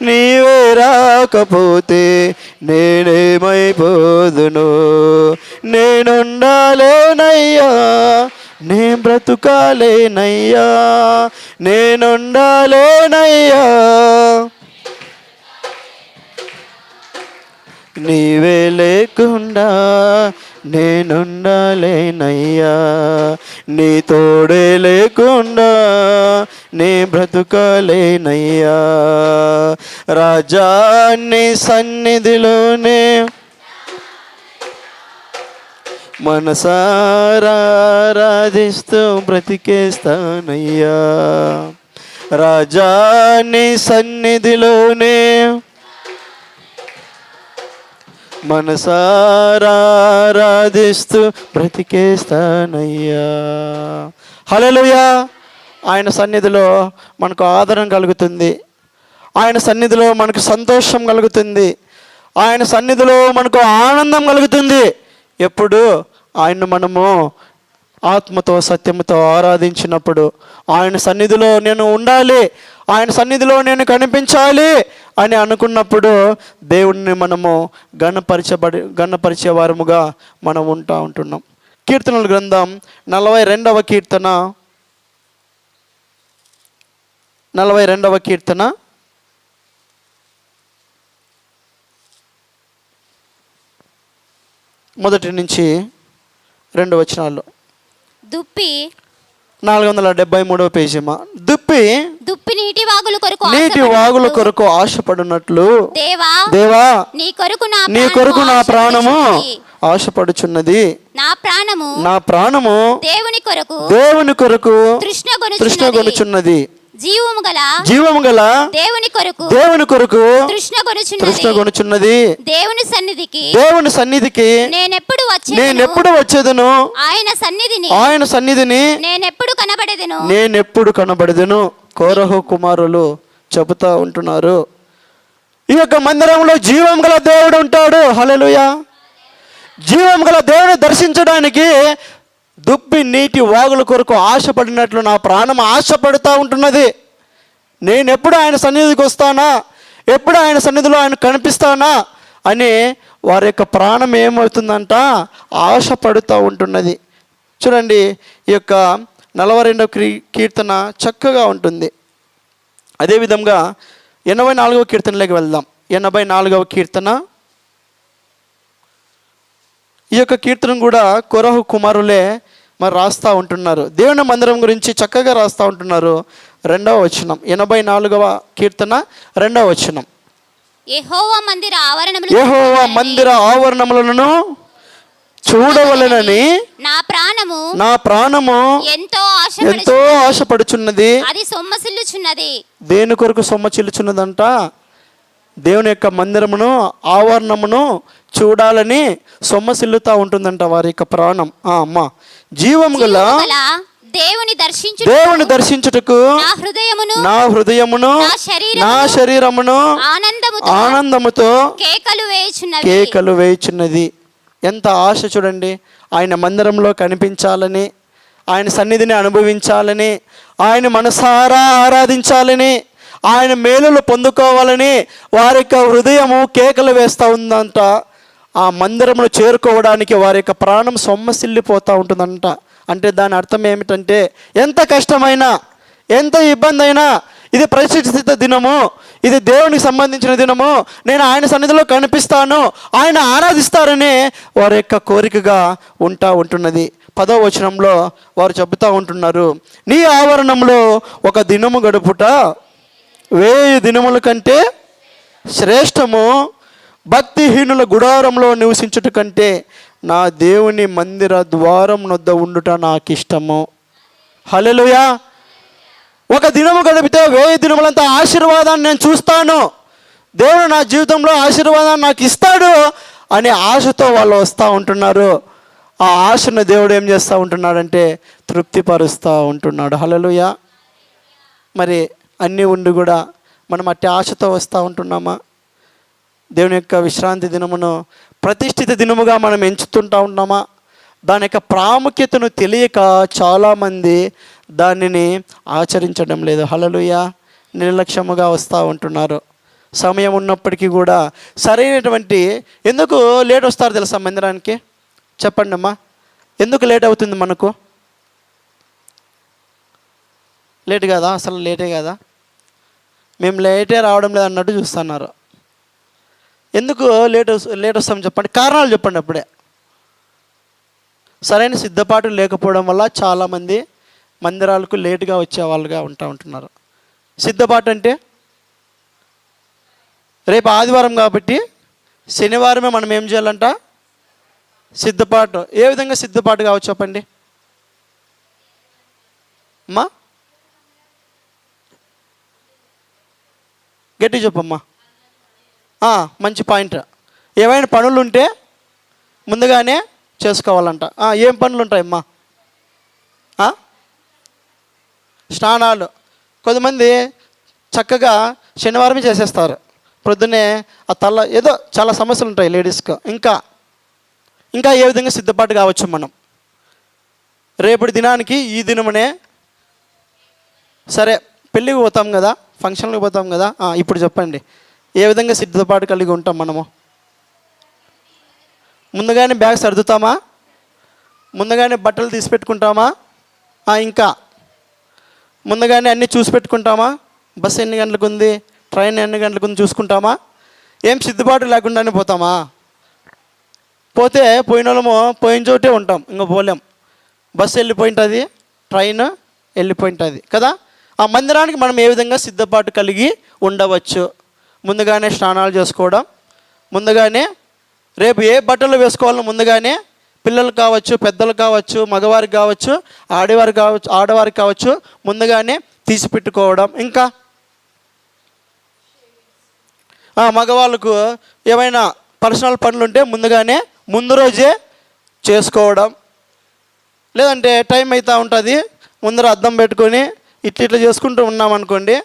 నీవే రాకపోతే నేనేమైపోదును. నేనుండాలేనయ్యా, నే బ్రతుకాలేనయ్యా, నేనుండాలేనయ్యా, నీవే లేకుండా నేనుండాలేనయ్యా, నీ తోడే లేకుండా నీ బ్రతుకలేనయ్యా. రాజా నీ సన్నిధిలోనే మనసారా ఆరాధిస్తూ బ్రతికేస్తానయ్యా. రాజా నీ సన్నిధిలోనే మనసారా ఆరాధిస్తూ బ్రతికేస్తానయ్యా. హల్లెలూయా. ఆయన సన్నిధిలో మనకు ఆదరణ కలుగుతుంది, ఆయన సన్నిధిలో మనకు సంతోషం కలుగుతుంది, ఆయన సన్నిధిలో మనకు ఆనందం కలుగుతుంది. ఎప్పుడు ఆయన్ను మనము ఆత్మతో సత్యముతో ఆరాధించినప్పుడు, ఆయన సన్నిధిలో నేను ఉండాలి, ఆయన సన్నిధిలో నేను కనిపించాలి అని అనుకున్నప్పుడు దేవుణ్ణి మనము గణపరిచే వారముగా మనం ఉంటున్నాం. కీర్తనల గ్రంథం 42వ కీర్తన 42వ కీర్తన 1 నుంచి 2 వచనాలు. దుప్పి 473వ పేజీమా. దుప్పి నీటి వాగుల కొరకు ఆశపడినట్లు దేవా నీ కొరకు నా ప్రాణము ఆశపడుచున్నది. నా ప్రాణము దేవుని కొరకు తృష్ణగొనుచున్నది. జీవము గల దేవుని కొరకు తృష్ణగొనుచున్నది. దేవుని సన్నిధికి నేనెప్పుడు వచ్చేదను, ఆయన సన్నిధిని నేనెప్పుడు కనబడెదను. కోరహు కుమారులు చెబుతా ఉంటున్నారు, ఈ యొక్క మందిరంలో జీవం గల దేవుడు ఉంటాడు. హల్లెలూయా. జీవం గల దేవుని దర్శించడానికి దుప్పి నీటి వాగుల కొరకు ఆశపడినట్లు నా ప్రాణం ఆశపడుతూ ఉంటున్నది. నేనెప్పుడు ఆయన సన్నిధికి వస్తానా, ఎప్పుడు ఆయన సన్నిధిలో ఆయన కనిపిస్తానా అని వారి యొక్క ప్రాణం ఏమవుతుందంట, ఆశపడుతూ ఉంటున్నది. చూడండి, ఈ యొక్క 42వ కీర్తన చక్కగా ఉంటుంది. అదేవిధంగా 84వ కీర్తనలోకి వెళ్దాం. 84వ కీర్తన. ఈ యొక్క కీర్తన కూడా కొరహు కుమారులే మరి రాస్తూ ఉంటున్నారు. దేవుని మందిరం గురించి చక్కగా రాస్తూ ఉంటున్నారు. 2వ వచనం, 84వ కీర్తన 2వ వచనం. యెహోవా మందిర ఆవరణములను చూడవలెనని నా ప్రాణము ఎంతో ఆశపడుచున్నది. అది సొమ్మసిల్లుచున్నది. దేని కొరకు సొమ్మసిల్లుచున్నదంట? దేవుని యొక్క మందిరమును ఆవరణమును చూడాలని సొమ్మసిల్లుతా ఉంటుందంట వారి యొక్క ప్రాణం. అమ్మా, జీవము గల దేవుని దర్శించుటకు నా హృదయమును నా శరీరమును ఆనందముతో కేకలు వేయుచున్నది. ఎంత ఆశ చూడండి! ఆయన మందిరంలో కనిపించాలని, ఆయన సన్నిధిని అనుభవించాలని, ఆయన మనసారా ఆరాధించాలని, ఆయన మేలులు పొందుకోవాలని వారి యొక్క హృదయము కేకలు వేస్తూ ఉందంట. ఆ మందిరమును చేరుకోవడానికి వారి యొక్క ప్రాణం సొమ్మసిల్లిపోతూ ఉంటుందంట. అంటే దాని అర్థం ఏమిటంటే, ఎంత కష్టమైనా, ఎంత ఇబ్బంది అయినా, ఇది ప్రతిష్ఠిత దినము, ఇది దేవునికి సంబంధించిన దినము, నేను ఆయన సన్నిధిలో కనిపిస్తాను, ఆయన ఆరాధిస్తారని వారి యొక్క కోరికగా ఉంటున్నది. 10వ వచనంలో వారు చెబుతూ ఉంటున్నారు, నీ ఆవరణంలో ఒక దినము గడుపుట 1000 దినముల కంటే శ్రేష్టము, భక్తిహీనుల గుడారంలో నివసించుట కంటే నా దేవుని మందిర ద్వారం నొద్ద ఉండుట నాకు ఇష్టము. హల్లెలూయా. ఒక దినము గడిపితే 1000 దినములంతా ఆశీర్వాదాన్ని నేను చూస్తాను, దేవుడు నా జీవితంలో ఆశీర్వాదాన్ని నాకు ఇస్తాడు అనే ఆశతో వాళ్ళు వస్తూ ఉంటున్నారు. ఆ ఆశను దేవుడు ఏం చేస్తూ ఉంటున్నాడంటే తృప్తిపరుస్తూ ఉంటున్నాడు. హల్లెలూయా. మరి అన్నీ ఉండి కూడా మనం అట్టి ఆశతో వస్తూ ఉంటున్నామా? దేవుని యొక్క విశ్రాంతి దినమును ప్రతిష్ఠిత దినముగా మనం ఎంచుతుంటా ఉన్నామా? దాని యొక్క ప్రాముఖ్యతను తెలియక చాలామంది దానిని ఆచరించడం లేదు. హల్లెలూయా. నిర్లక్ష్యముగా వస్తూ ఉంటున్నారు. సమయం ఉన్నప్పటికీ కూడా సరైనటువంటి, ఎందుకు లేట్ వస్తారు తెలుసా మందిరానికి? చెప్పండి అమ్మా, ఎందుకు లేట్ అవుతుంది మనకు? లేట్ కదా, అసలు లేటే కదా, మేము లేటే రావడం లేదు అన్నట్టు చూస్తున్నారు. ఎందుకు లేట్ వస్తాం చెప్పండి, కారణాలు చెప్పండి. అప్పుడే సరైన సిద్ధపాటు లేకపోవడం వల్ల చాలామంది మందిరాలకు లేటుగా వచ్చేవాళ్ళుగా ఉంటున్నారు. సిద్ధపాటు అంటే రేపు ఆదివారం కాబట్టి శనివారమే మనం ఏం చేయాలంట? సిద్ధపాటు. ఏ విధంగా సిద్ధపాటు కావచ్చు చెప్పండి అమ్మా, గట్టి చెప్పమ్మా. మంచి పాయింట్. ఏమైనా పనులు ఉంటే ముందుగానే చేసుకోవాలంట. ఏం పనులు ఉంటాయమ్మా? స్నానాలు. కొంతమంది చక్కగా శనివారమే చేసేస్తారు. పొద్దున్నే ఆ తల్ల ఏదో చాలా సమస్యలు ఉంటాయి లేడీస్కి. ఇంకా ఏ విధంగా సిద్ధపాటు కావచ్చు మనం రేపటి దినానికి? ఈ దినమునే సరే పెళ్ళికి పోతాం కదా, ఫంక్షన్కి పోతాం కదా, ఇప్పుడు చెప్పండి ఏ విధంగా సిద్ధపాటు కలిగి ఉంటాం మనము? ముందుగానే బ్యాగ్ సర్దుతామా? ముందుగానే బట్టలు తీసి పెట్టుకుంటామా? ఇంకా ముందుగానే అన్నీ చూసి పెట్టుకుంటామా? బస్సు ఎన్ని గంటలకు ఉంది, ట్రైన్ ఎన్ని గంటలకు ఉంది చూసుకుంటామా? ఏం సిద్ధపాటు లేకుండానే పోతామా? పోతే పోయిన వాళ్ళము పోయిన చోటే ఉంటాం, ఇంకా పోలేం. బస్సు వెళ్ళిపోయింటుంది, ట్రైన్ వెళ్ళిపోయింటుంది కదా. ఆ మందిరానికి మనం ఏ విధంగా సిద్ధపాటు కలిగి ఉండవచ్చు? ముందుగానే స్నానాలు చేసుకోవడం, ముందుగానే రేపు ఏ బట్టలు వేసుకోవాలో ముందుగానే, పిల్లలు కావచ్చు, పెద్దలు కావచ్చు, మగవారికి కావచ్చు, ఆడవారికి కావచ్చు, ముందుగానే తీసి పెట్టుకోవడం. ఇంకా మగవాళ్ళకు ఏమైనా పర్సనల్ పనులు ఉంటే ముందుగానే ముందు రోజే చేసుకోవడం. లేదంటే టైం అవుతూ ఉంటుంది, ముందర అద్దం పెట్టుకొని ఇట్లా చేసుకుంటూ ఉన్నామనుకోండి,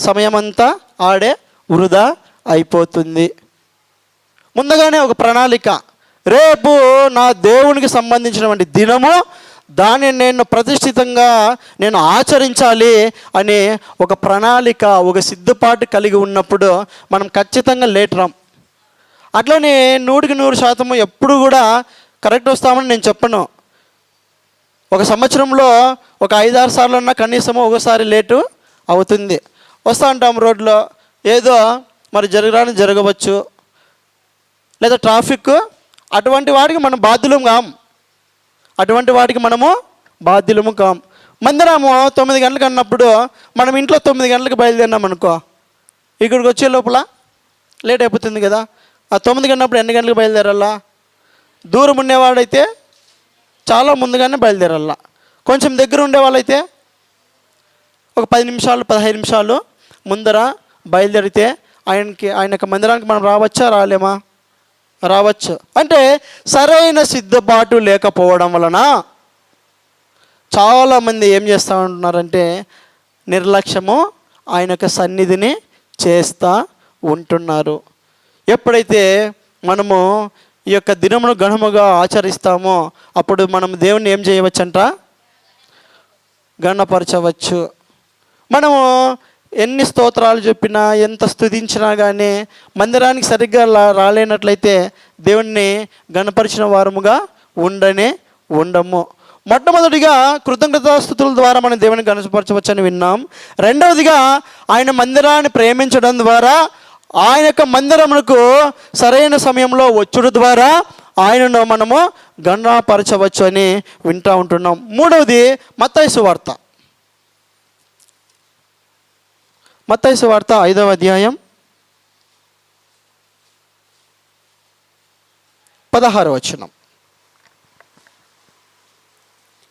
సమయం అంతా ఆడే వృధా అయిపోతుంది. ముందుగానే ఒక ప్రణాళిక, రేపు నా దేవునికి సంబంధించినటువంటి దినము, దాన్ని నేను ప్రతిష్ఠితంగా నేను ఆచరించాలి అనే ఒక ప్రణాళిక, ఒక సిద్ధపాటు కలిగి ఉన్నప్పుడు మనం ఖచ్చితంగా లేట్ రాం. అట్లనే 100% ఎప్పుడు కూడా కరెక్ట్ వస్తామని నేను చెప్పను. ఒక సంవత్సరంలో ఒక 5-6 సార్లు అన్నా కనీసము ఒకసారి లేటు అవుతుంది. వస్తూ ఉంటాం రోడ్లో, ఏదో మరి జరగవచ్చు, లేదా ట్రాఫిక్, అటువంటి వాటికి మనం బాధ్యులము కాం. మందిరము 9 గంటలకు అన్నప్పుడు మనం ఇంట్లో 9 గంటలకు బయలుదేరినాం అనుకో, ఇక్కడికి వచ్చే లోపల లేట్ అయిపోతుంది కదా. ఆ 9 గంటప్పుడు ఎన్ని గంటలకు బయలుదేరాలా? దూరం ఉండేవాడైతే చాలా ముందుగానే బయలుదేరాల. కొంచెం దగ్గర ఉండేవాళ్ళైతే ఒక 10 నిమిషాలు 15 నిమిషాలు ముందర బయలుదేరితే ఆయన యొక్క మందిరానికి మనం రావచ్చా రాలేమా? రావచ్చు. అంటే సరైన సిద్ధపాటు లేకపోవడం వలన చాలామంది ఏం చేస్తూ ఉంటున్నారంటే నిర్లక్ష్యము ఆయన యొక్క సన్నిధిని చేస్తూ ఉంటున్నారు. ఎప్పుడైతే మనము ఈ యొక్క దినమును ఘనముగా ఆచరిస్తామో అప్పుడు మనం దేవుణ్ణి ఏం చేయవచ్చంట? గణపరచవచ్చు. మనము ఎన్ని స్తోత్రాలు చెప్పినా, ఎంత స్తుతించినా కానీ మందిరానికి సరిగ్గా రాలేనట్లయితే దేవుణ్ణి గణపరిచిన వారముగా ఉండము. మొట్టమొదటిగా కృతజ్ఞతాస్తుతుల ద్వారా మనం దేవుని గణపరచవచ్చని విన్నాం. రెండవదిగా ఆయన మందిరాన్ని ప్రేమించడం ద్వారా, ఆయన యొక్క మందిరమునకు సరైన సమయంలో వచ్చుడు ద్వారా ఆయనను మనము గణపరచవచ్చు అని వింటూ ఉంటున్నాం. మూడవది మత్తయి సువార్త. మత్తయి సువార్త 5వ అధ్యాయం 16వ వచనం.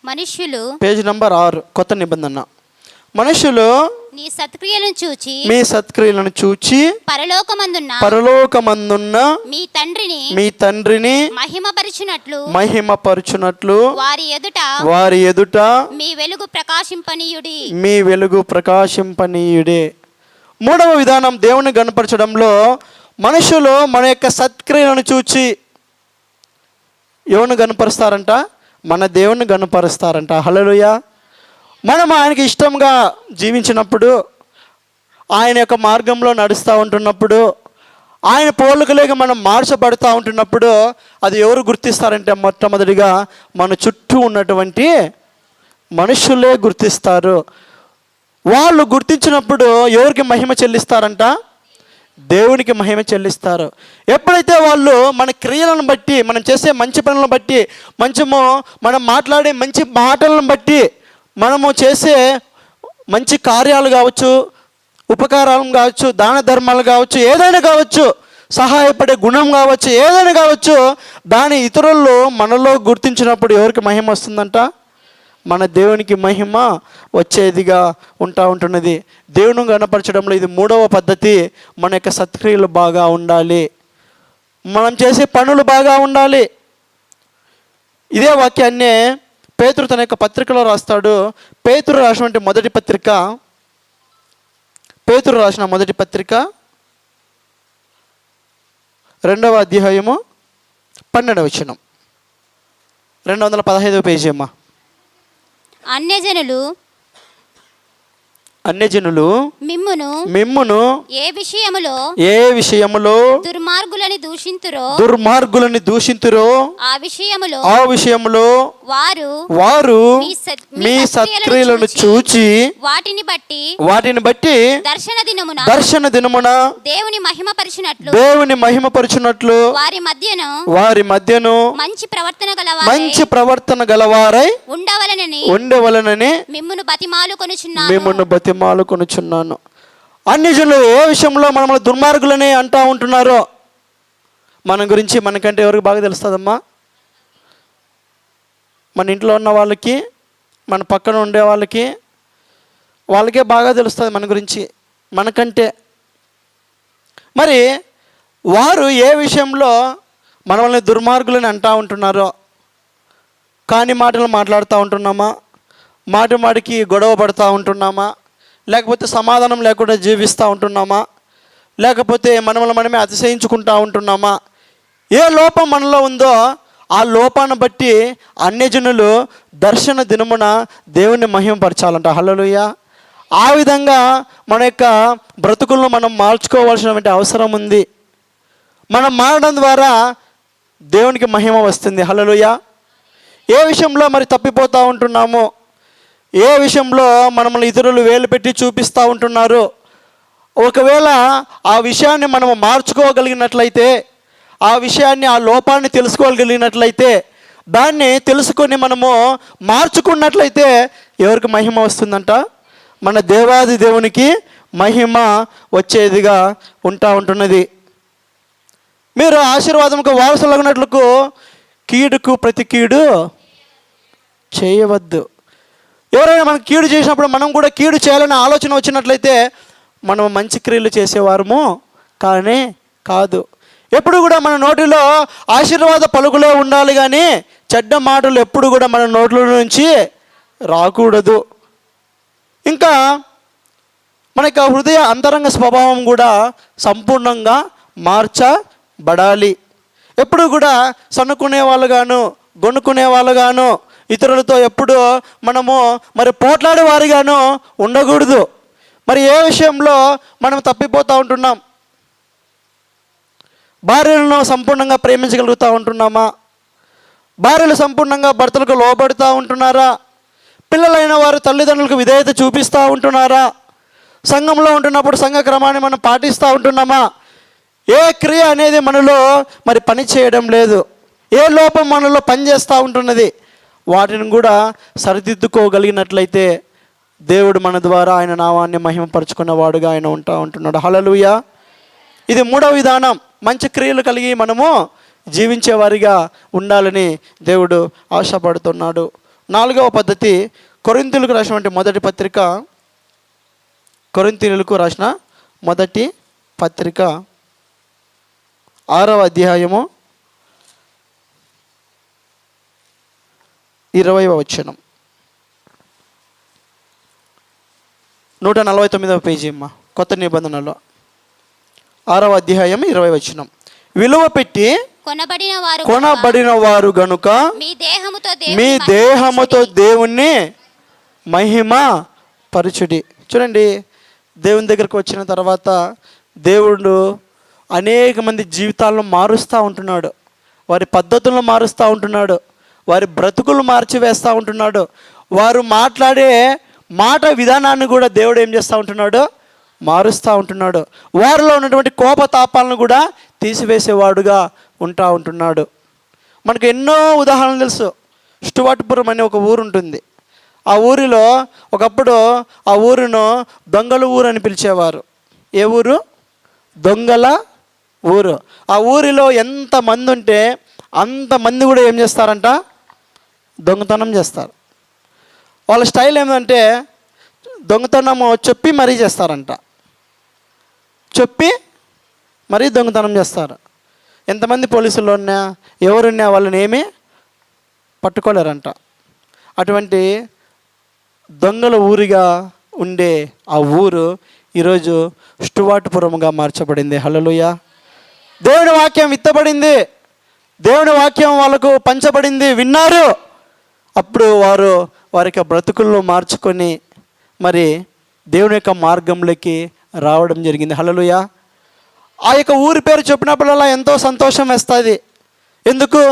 మనుష్యులు, పేజ్ నంబర్ 6, కొత్త నిబంధన. మనుషులు నీ సత్క్రియలను చూచి, మీ సత్క్రియలను చూచి పరలోకమందున్న మీ తండ్రిని మహిమపరచునట్లు వారి ఎదుట మీ వెలుగు ప్రకాశింపనీయుడే. మూడవ విధానం దేవుని గణపరచడంలో మనుషులు మన యొక్క సత్క్రియలను చూచి ఎవరిని గణపరుస్తారంట? మన దేవుని గణపరుస్తారంట. హల్లెలూయా. మనం ఆయనకి ఇష్టంగా జీవించినప్పుడు, ఆయన యొక్క మార్గంలో నడుస్తూ ఉంటున్నప్పుడు, ఆయన పోలికలేక మనం మార్చబడుతూ ఉంటున్నప్పుడు అది ఎవరు గుర్తిస్తారంటే మొట్టమొదటిగా మన చుట్టూ ఉన్నటువంటి మనుషులే గుర్తిస్తారు. వాళ్ళు గుర్తించినప్పుడు ఎవరికి మహిమ చెల్లిస్తారంట? దేవునికి మహిమ చెల్లిస్తారు. ఎప్పుడైతే వాళ్ళు మన క్రియలను బట్టి, మనం చేసే మంచి పనులను బట్టి, మనం మాట్లాడే మంచి మాటలను బట్టి, మనము చేసే మంచి కార్యాలు కావచ్చు, ఉపకారాలు కావచ్చు, దాన ధర్మాలు కావచ్చు, ఏదైనా కావచ్చు, సహాయపడే గుణం కావచ్చు, ఏదైనా కావచ్చు, దాని ఇతరుల్లో మనలో గుర్తించినప్పుడు ఎవరికి మహిమ వస్తుందంట? మన దేవునికి మహిమ వచ్చేదిగా ఉంటున్నది. దేవుని గణపరచడంలో ఇది మూడవ పద్ధతి. మన యొక్క సత్క్రియలు బాగా ఉండాలి, మనం చేసే పనులు బాగా ఉండాలి. ఇదే వాక్యాన్నే పేతురు తన యొక్క పత్రికలో రాస్తాడు. పేతురు రాసిన మొదటి పత్రిక 2వ అధ్యాయము 12వ వచనం, 215వ పేజీ అమ్మా. అన్యజనులు మిమ్మును ఏ విషయములో దుర్మార్గులని దూషింతురో ఆ విషయములో వారు మీ సత్క్రియలను చూచి వాటిని బట్టి దర్శన దినమున దేవుని మహిమపరచునట్లు వారి మధ్యను మంచి ప్రవర్తన గలవారై ఉండవలనని మిమ్మును బతిమాలుకొనుచున్నాను. అన్ని జనులు ఏ విషయంలో మనల్ని దుర్మార్గులని అంటూ ఉంటున్నారో మన గురించి మనకంటే ఎవరికి బాగా తెలుస్తుందమ్మా? మన ఇంట్లో ఉన్న వాళ్ళకి, మన పక్కన ఉండే వాళ్ళకే బాగా తెలుస్తుంది మన గురించి మనకంటే. మరి వారు ఏ విషయంలో మనల్ని దుర్మార్గులని అంటూ ఉంటున్నారో, కాని మాటలు మాట్లాడుతూ ఉంటున్నామా, మాటికి గొడవ పడుతూ ఉంటున్నామా, లేకపోతే సమాధానం లేకుండా జీవిస్తూ ఉంటున్నామా, లేకపోతే మనల్ని మనమే అతిశయించుకుంటూ ఉంటున్నామా? ఏ లోపం మనలో ఉందో ఆ లోపాన్ని బట్టి అన్యజనులు దర్శన దినమున దేవుణ్ణి మహిమపరచాలంట. హల్లెలూయా. ఆ విధంగా మన యొక్క బ్రతుకులను మనం మార్చుకోవాల్సినటువంటి అవసరం ఉంది. మనం మారడం ద్వారా దేవునికి మహిమ వస్తుంది. హల్లెలూయా. ఏ విషయంలో మరి తప్పిపోతూ ఉంటున్నామో, ఏ విషయంలో మనల్ని ఇతరులు వేలు పెట్టి చూపిస్తూ ఉంటున్నారు, ఒకవేళ ఆ విషయాన్ని మనము మార్చుకోగలిగినట్లయితే, ఆ విషయాన్ని, ఆ లోపాన్ని తెలుసుకోగలిగినట్లయితే, దాన్ని తెలుసుకొని మనము మార్చుకున్నట్లయితే ఎవరికి మహిమ వస్తుందంట? మన దేవాది దేవునికి మహిమ వచ్చేదిగా ఉంటున్నది. మీరు ఆశీర్వాదంకు వారసులగినట్లకు కీడుకు ప్రతి కీడు చేయవద్దు. ఎవరైనా మనకు కీడు చేసినప్పుడు మనం కూడా కీడు చేయాలనే ఆలోచన వచ్చినట్లయితే మనం మంచి క్రియలు చేసేవారము కానీ కాదు. ఎప్పుడు కూడా మన నోటిలో ఆశీర్వాద పలుకులే ఉండాలి, కానీ చెడ్డ మాటలు ఎప్పుడు కూడా మన నోట్ల నుంచి రాకూడదు. ఇంకా మన యొక్క హృదయ అంతరంగ స్వభావం కూడా సంపూర్ణంగా మార్చబడాలి. ఎప్పుడు కూడా సన్నుకునే వాళ్ళుగాను, గొనుక్కునే వాళ్ళుగాను, ఇతరులతో ఎప్పుడు మనము మరి పోట్లాడే వారిగాను ఉండకూడదు. మరి ఏ విషయంలో మనం తప్పిపోతూ ఉంటున్నాం? భార్యలను సంపూర్ణంగా ప్రేమించగలుగుతూ ఉంటున్నామా? భార్యలు సంపూర్ణంగా భర్తలకు లోబడుతూ ఉంటున్నారా? పిల్లలైన వారు తల్లిదండ్రులకు విధేయత చూపిస్తూ ఉంటున్నారా? సంఘంలో ఉంటున్నప్పుడు సంఘ క్రమాన్ని మనం పాటిస్తూ ఉంటున్నామా? ఏ క్రియ అనేది మనలో మరి పని చేయడం లేదు, ఏ లోపం మనలో పనిచేస్తూ ఉంటున్నది, వాటిని కూడా సరిదిద్దుకోగలిగినట్లయితే దేవుడు మన ద్వారా ఆయన నామాన్ని మహిమపరుచుకున్న వాడుగా ఆయన ఉంటున్నాడు. హల్లెలూయా. ఇది మూడవ విధానం. మంచి క్రియలు కలిగి మనము జీవించేవారిగా ఉండాలని దేవుడు ఆశపడుతున్నాడు. నాలుగవ పద్ధతి, కొరింథీయులకు రాసినటువంటి మొదటి పత్రిక, కొరింథీయులకు రాసిన మొదటి పత్రిక 6వ అధ్యాయము 20వ వచనం. 149వ పేజీ అమ్మ, కొత్త నిబంధనలో 6వ అధ్యాయం 20వ వచనం. విలువ పెట్టి కొనబడిన వారు గనుక మీ దేహముతో దేవుణ్ణి మహిమ పరచుడి. చూడండి, దేవుని దగ్గరకు వచ్చిన తర్వాత దేవుడు అనేక మంది జీవితాలను మారుస్తూ ఉంటున్నాడు, వారి పద్ధతులను మారుస్తూ ఉంటున్నాడు, వారి బ్రతుకులు మార్చివేస్తూ ఉంటున్నాడు. వారు మాట్లాడే మాట విధానాన్ని కూడా దేవుడు ఏం చేస్తూ ఉంటున్నాడు? మారుస్తూ ఉంటున్నాడు. వారిలో ఉన్నటువంటి కోపతాపాలను కూడా తీసివేసేవాడుగా ఉంటున్నాడు. మనకు ఎన్నో ఉదాహరణలు తెలుసు. స్టువర్ట్పురం అనే ఒక ఊరు ఉంటుంది. ఆ ఊరిలో ఒకప్పుడు ఆ ఊరును దొంగల ఊరు అని పిలిచేవారు. ఏ ఊరు? దొంగల ఊరు. ఆ ఊరిలో ఎంతమంది ఉంటే అంతమంది కూడా ఏం చేస్తారంట? దొంగతనం చేస్తారు. వాళ్ళ స్టైల్ ఏమంటే దొంగతనము చెప్పి మరీ చేస్తారంట. చెప్పి మరీ దొంగతనం చేస్తారు. ఎంతమంది పోలీసులు ఉన్నా ఎవరున్నా వాళ్ళని ఏమీ పట్టుకోలేరంట. అటువంటి దొంగల ఊరిగా ఉండే ఆ ఊరు ఈరోజు స్టువర్ట్పురముగా మార్చబడింది. హల్లెలూయా. దేవుని వాక్యం విత్తబడింది, దేవుని వాక్యం వాళ్ళకు పంచబడింది, విన్నారు. అప్పుడు వారి యొక్క బ్రతుకుల్లో మార్చుకొని మరి దేవుని యొక్క మార్గంలోకి రావడం జరిగింది. హల్లెలూయా. ఆ యొక్క ఊరి పేరు చెప్పినప్పుడల్లా ఎంతో సంతోషం వేస్తుంది. ఎందుకు?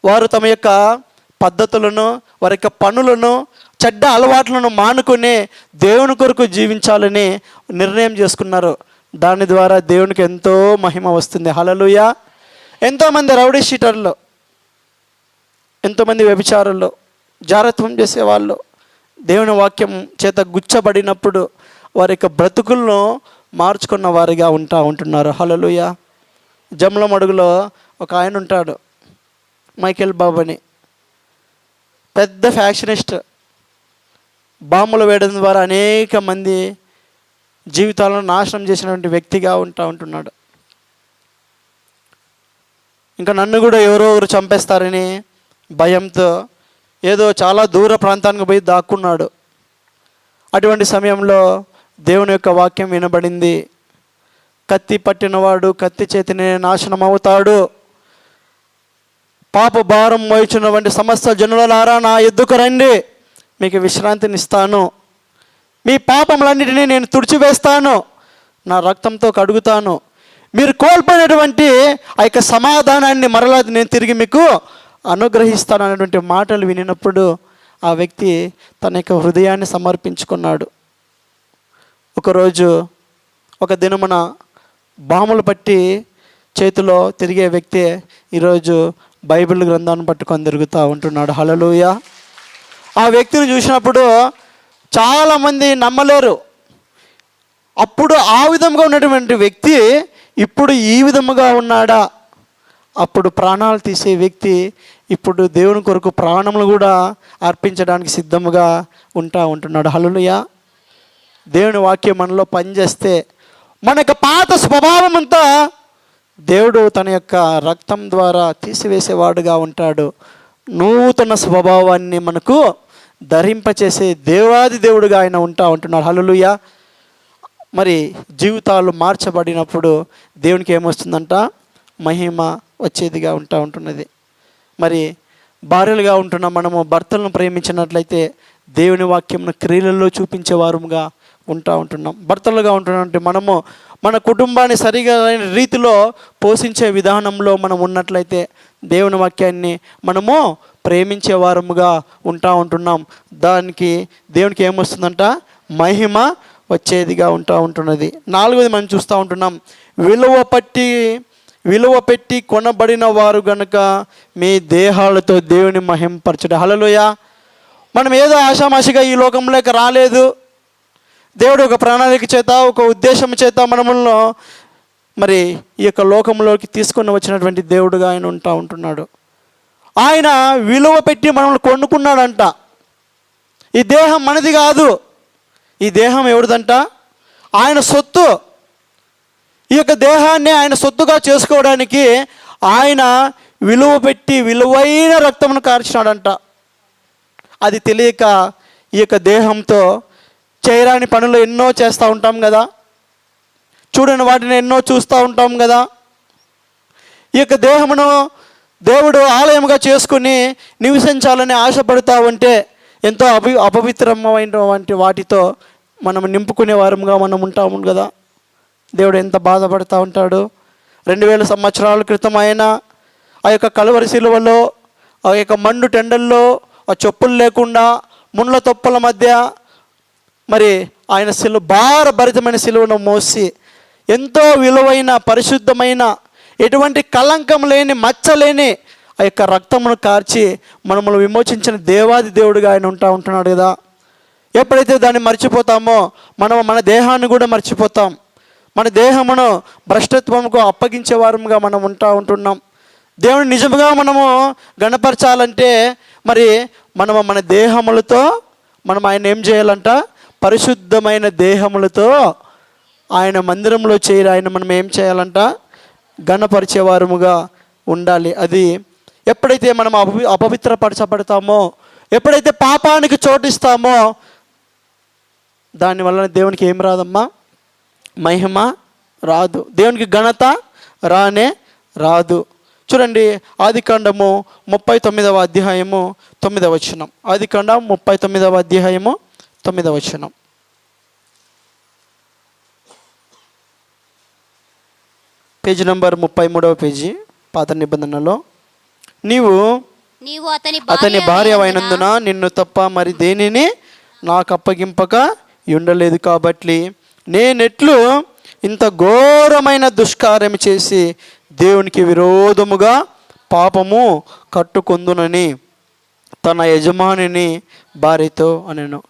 వారు తమ యొక్క పద్ధతులను, వారి యొక్క పనులను, చెడ్డ అలవాట్లను మానుకొని దేవుని కొరకు జీవించాలని నిర్ణయం చేసుకున్నారు. దాని ద్వారా దేవునికి ఎంతో మహిమ వస్తుంది. హల్లెలూయా. ఎంతోమంది రౌడీ షీటర్లు, ఎంతోమంది వ్యభిచారులు, జారత్వం చేసేవాళ్ళు దేవుని వాక్యం చేత గుచ్చబడినప్పుడు వారి యొక్క బ్రతుకులను మార్చుకున్న వారిగా ఉంటున్నారు. హల్లెలూయా. జమ్లమడుగులో ఒక ఆయన ఉంటాడు, మైకేల్ బాబు అని. పెద్ద ఫ్యాక్షనిస్ట్. బాంబులు వేయడం ద్వారా అనేక మంది జీవితాలను నాశనం చేసినటువంటి వ్యక్తిగా ఉంటున్నాడు. ఇంకా నన్ను కూడా ఎవరో ఒకరు చంపేస్తారని భయంతో ఏదో చాలా దూర ప్రాంతానికి పోయి దాక్కున్నాడు. అటువంటి సమయంలో దేవుని యొక్క వాక్యం వినబడింది. కత్తి పట్టినవాడు కత్తి చేతిని నాశనం అవుతాడు, పాప భారం మోయిచున్నటువంటి సమస్త జనులారా నా ఎద్దుకు రండి, మీకు విశ్రాంతినిస్తాను. మీ పాపములన్నిటినీ నేను తుడిచివేస్తాను, నా రక్తంతో కడుగుతాను. మీరు కోల్పోయినటువంటి ఆ యొక్క సమాధానాన్ని మరలా నేను తిరిగి మీకు అనుగ్రహిస్తాను అనేటువంటి మాటలు వినినప్పుడు ఆ వ్యక్తి తన యొక్క హృదయాన్ని సమర్పించుకున్నాడు. ఒకరోజు ఒక దినమున బాములు పట్టి చేతిలో తిరిగే వ్యక్తి ఈరోజు బైబిల్ గ్రంథాన్ని పట్టుకొని తిరుగుతూ ఉంటున్నాడు. హల్లెలూయా. ఆ వ్యక్తిని చూసినప్పుడు చాలామంది నమ్మలేరు. అప్పుడు ఆ విధంగా ఉన్నటువంటి వ్యక్తి ఇప్పుడు ఈ విధముగా ఉన్నాడా? అప్పుడు ప్రాణాలు తీసే వ్యక్తి ఇప్పుడు దేవుని కొరకు ప్రాణములు కూడా అర్పించడానికి సిద్ధముగా ఉంటున్నాడు. హల్లెలూయా. దేవుని వాక్యం మనలో పనిచేస్తే మన యొక్క పాత స్వభావం అంతా దేవుడు తన యొక్క రక్తం ద్వారా తీసివేసేవాడుగా ఉంటాడు. నూతన స్వభావాన్ని మనకు ధరింపచేసే దేవాది దేవుడుగా ఆయన ఉంటున్నాడు. హల్లెలూయా. మరి జీవితాలు మార్చబడినప్పుడు దేవునికి ఏమొస్తుందంట? మహిమ వచ్చేదిగా ఉంటున్నది. మరి భార్యలుగా ఉంటున్న మనము భర్తలను ప్రేమించినట్లయితే దేవుని వాక్యంను క్రియలలో చూపించే వారుగా ఉంటున్నాం. భర్తలుగా ఉంటున్నట్టు మనము మన కుటుంబాన్ని సరిగా రీతిలో పోషించే విధానంలో మనం ఉన్నట్లయితే దేవుని వాక్యాన్ని మనము ప్రేమించే వారముగా ఉంటున్నాం. దానికి దేవునికి ఏమొస్తుందంట? మహిమ వచ్చేదిగా ఉంటున్నది. నాలుగోది మనం చూస్తూ ఉంటున్నాం, విలువ పెట్టి కొనబడిన వారు గనుక మీ దేహాలతో దేవుని మహింపరచడం. హల్లెలూయా. మనం ఏదో ఆషామాషిగా ఈ లోకంలోకి రాలేదు. దేవుడు ఒక ప్రణాళిక చేత, ఒక ఉద్దేశం చేత మనములను మరి ఈ యొక్క లోకంలోకి తీసుకొని వచ్చినటువంటి దేవుడుగా ఆయన ఉంటున్నాడు. ఆయన విలువ పెట్టి మనల్ని కొనుక్కున్నాడంట. ఈ దేహం మనది కాదు, ఈ దేహం ఎవరిదంట? ఆయన సొత్తు. ఈ యొక్క దేహాన్ని ఆయన సొత్తుగా చేసుకోవడానికి ఆయన విలువ పెట్టి విలువైన రక్తమును కార్చినాడంట. అది తెలియక ఈ యొక్క దేహంతో చేయరాని పనులు ఎన్నో చేస్తూ ఉంటాం కదా, చూడని వాటిని ఎన్నో చూస్తూ ఉంటాం కదా. ఈ యొక్క దేహమును దేవుడు ఆలయముగా చేసుకుని నివసించాలని ఆశపడుతూ ఉంటే ఎంతో అపవిత్రమైనటువంటి వాటితో మనం నింపుకునే వారముగా మనం ఉంటాము కదా. దేవుడు ఎంత బాధపడుతూ ఉంటాడు. 2000 సంవత్సరాల క్రితం ఆయన ఆ యొక్క కలువరి శిలువలో, ఆ యొక్క మండు టెండల్లో, ఆ చెప్పులు లేకుండా ముళ్ళ తొప్పల మధ్య మరి ఆయన భారభరితమైన శిలువను మోసి ఎంతో విలువైన, పరిశుద్ధమైన, ఎటువంటి కళంకం లేని, మచ్చలేని ఆ యొక్క రక్తమును కార్చి మనమును విమోచించిన దేవాది దేవుడిగా ఆయన ఉంటున్నాడు కదా. ఎప్పుడైతే దాన్ని మర్చిపోతామో మనం మన దేహాన్ని కూడా మర్చిపోతాం. మన దేహమును భ్రష్టత్వముకు అప్పగించే వారముగా మనం ఉంటున్నాం. దేవుని నిజముగా మనము గణపరచాలంటే మరి మనము మన దేహములతో మనం ఆయన ఏం చేయాలంట? పరిశుద్ధమైన దేహములతో ఆయన మందిరంలో చేరి ఆయన మనం ఏం చేయాలంట? గణపరిచేవారముగా ఉండాలి. అది ఎప్పుడైతే మనం అపవిత్రపరచబడతామో, ఎప్పుడైతే పాపానికి చోటిస్తామో దానివల్ల దేవునికి ఏం రాదమ్మా? మహిమ రాదు, దేవునికి ఘనత రానే రాదు. చూడండి, ఆదికాండము 39వ అధ్యాయము 9వ వచనం. ఆదికాండం 39వ అధ్యాయము 9వ వచనం. పేజీ నంబర్ 33వ పేజీ, పాత నిబంధనలో. నీవు అతని భార్య అయినందున నిన్ను తప్ప మరి దేనిని నాకు అప్పగింపక ఉండలేదు కాబట్టి నేనెట్లు ఇంత ఘోరమైన దుష్కార్యం చేసి దేవునికి విరోధముగా పాపము కట్టుకొందునని తన యజమానిని భార్యతో అనెను.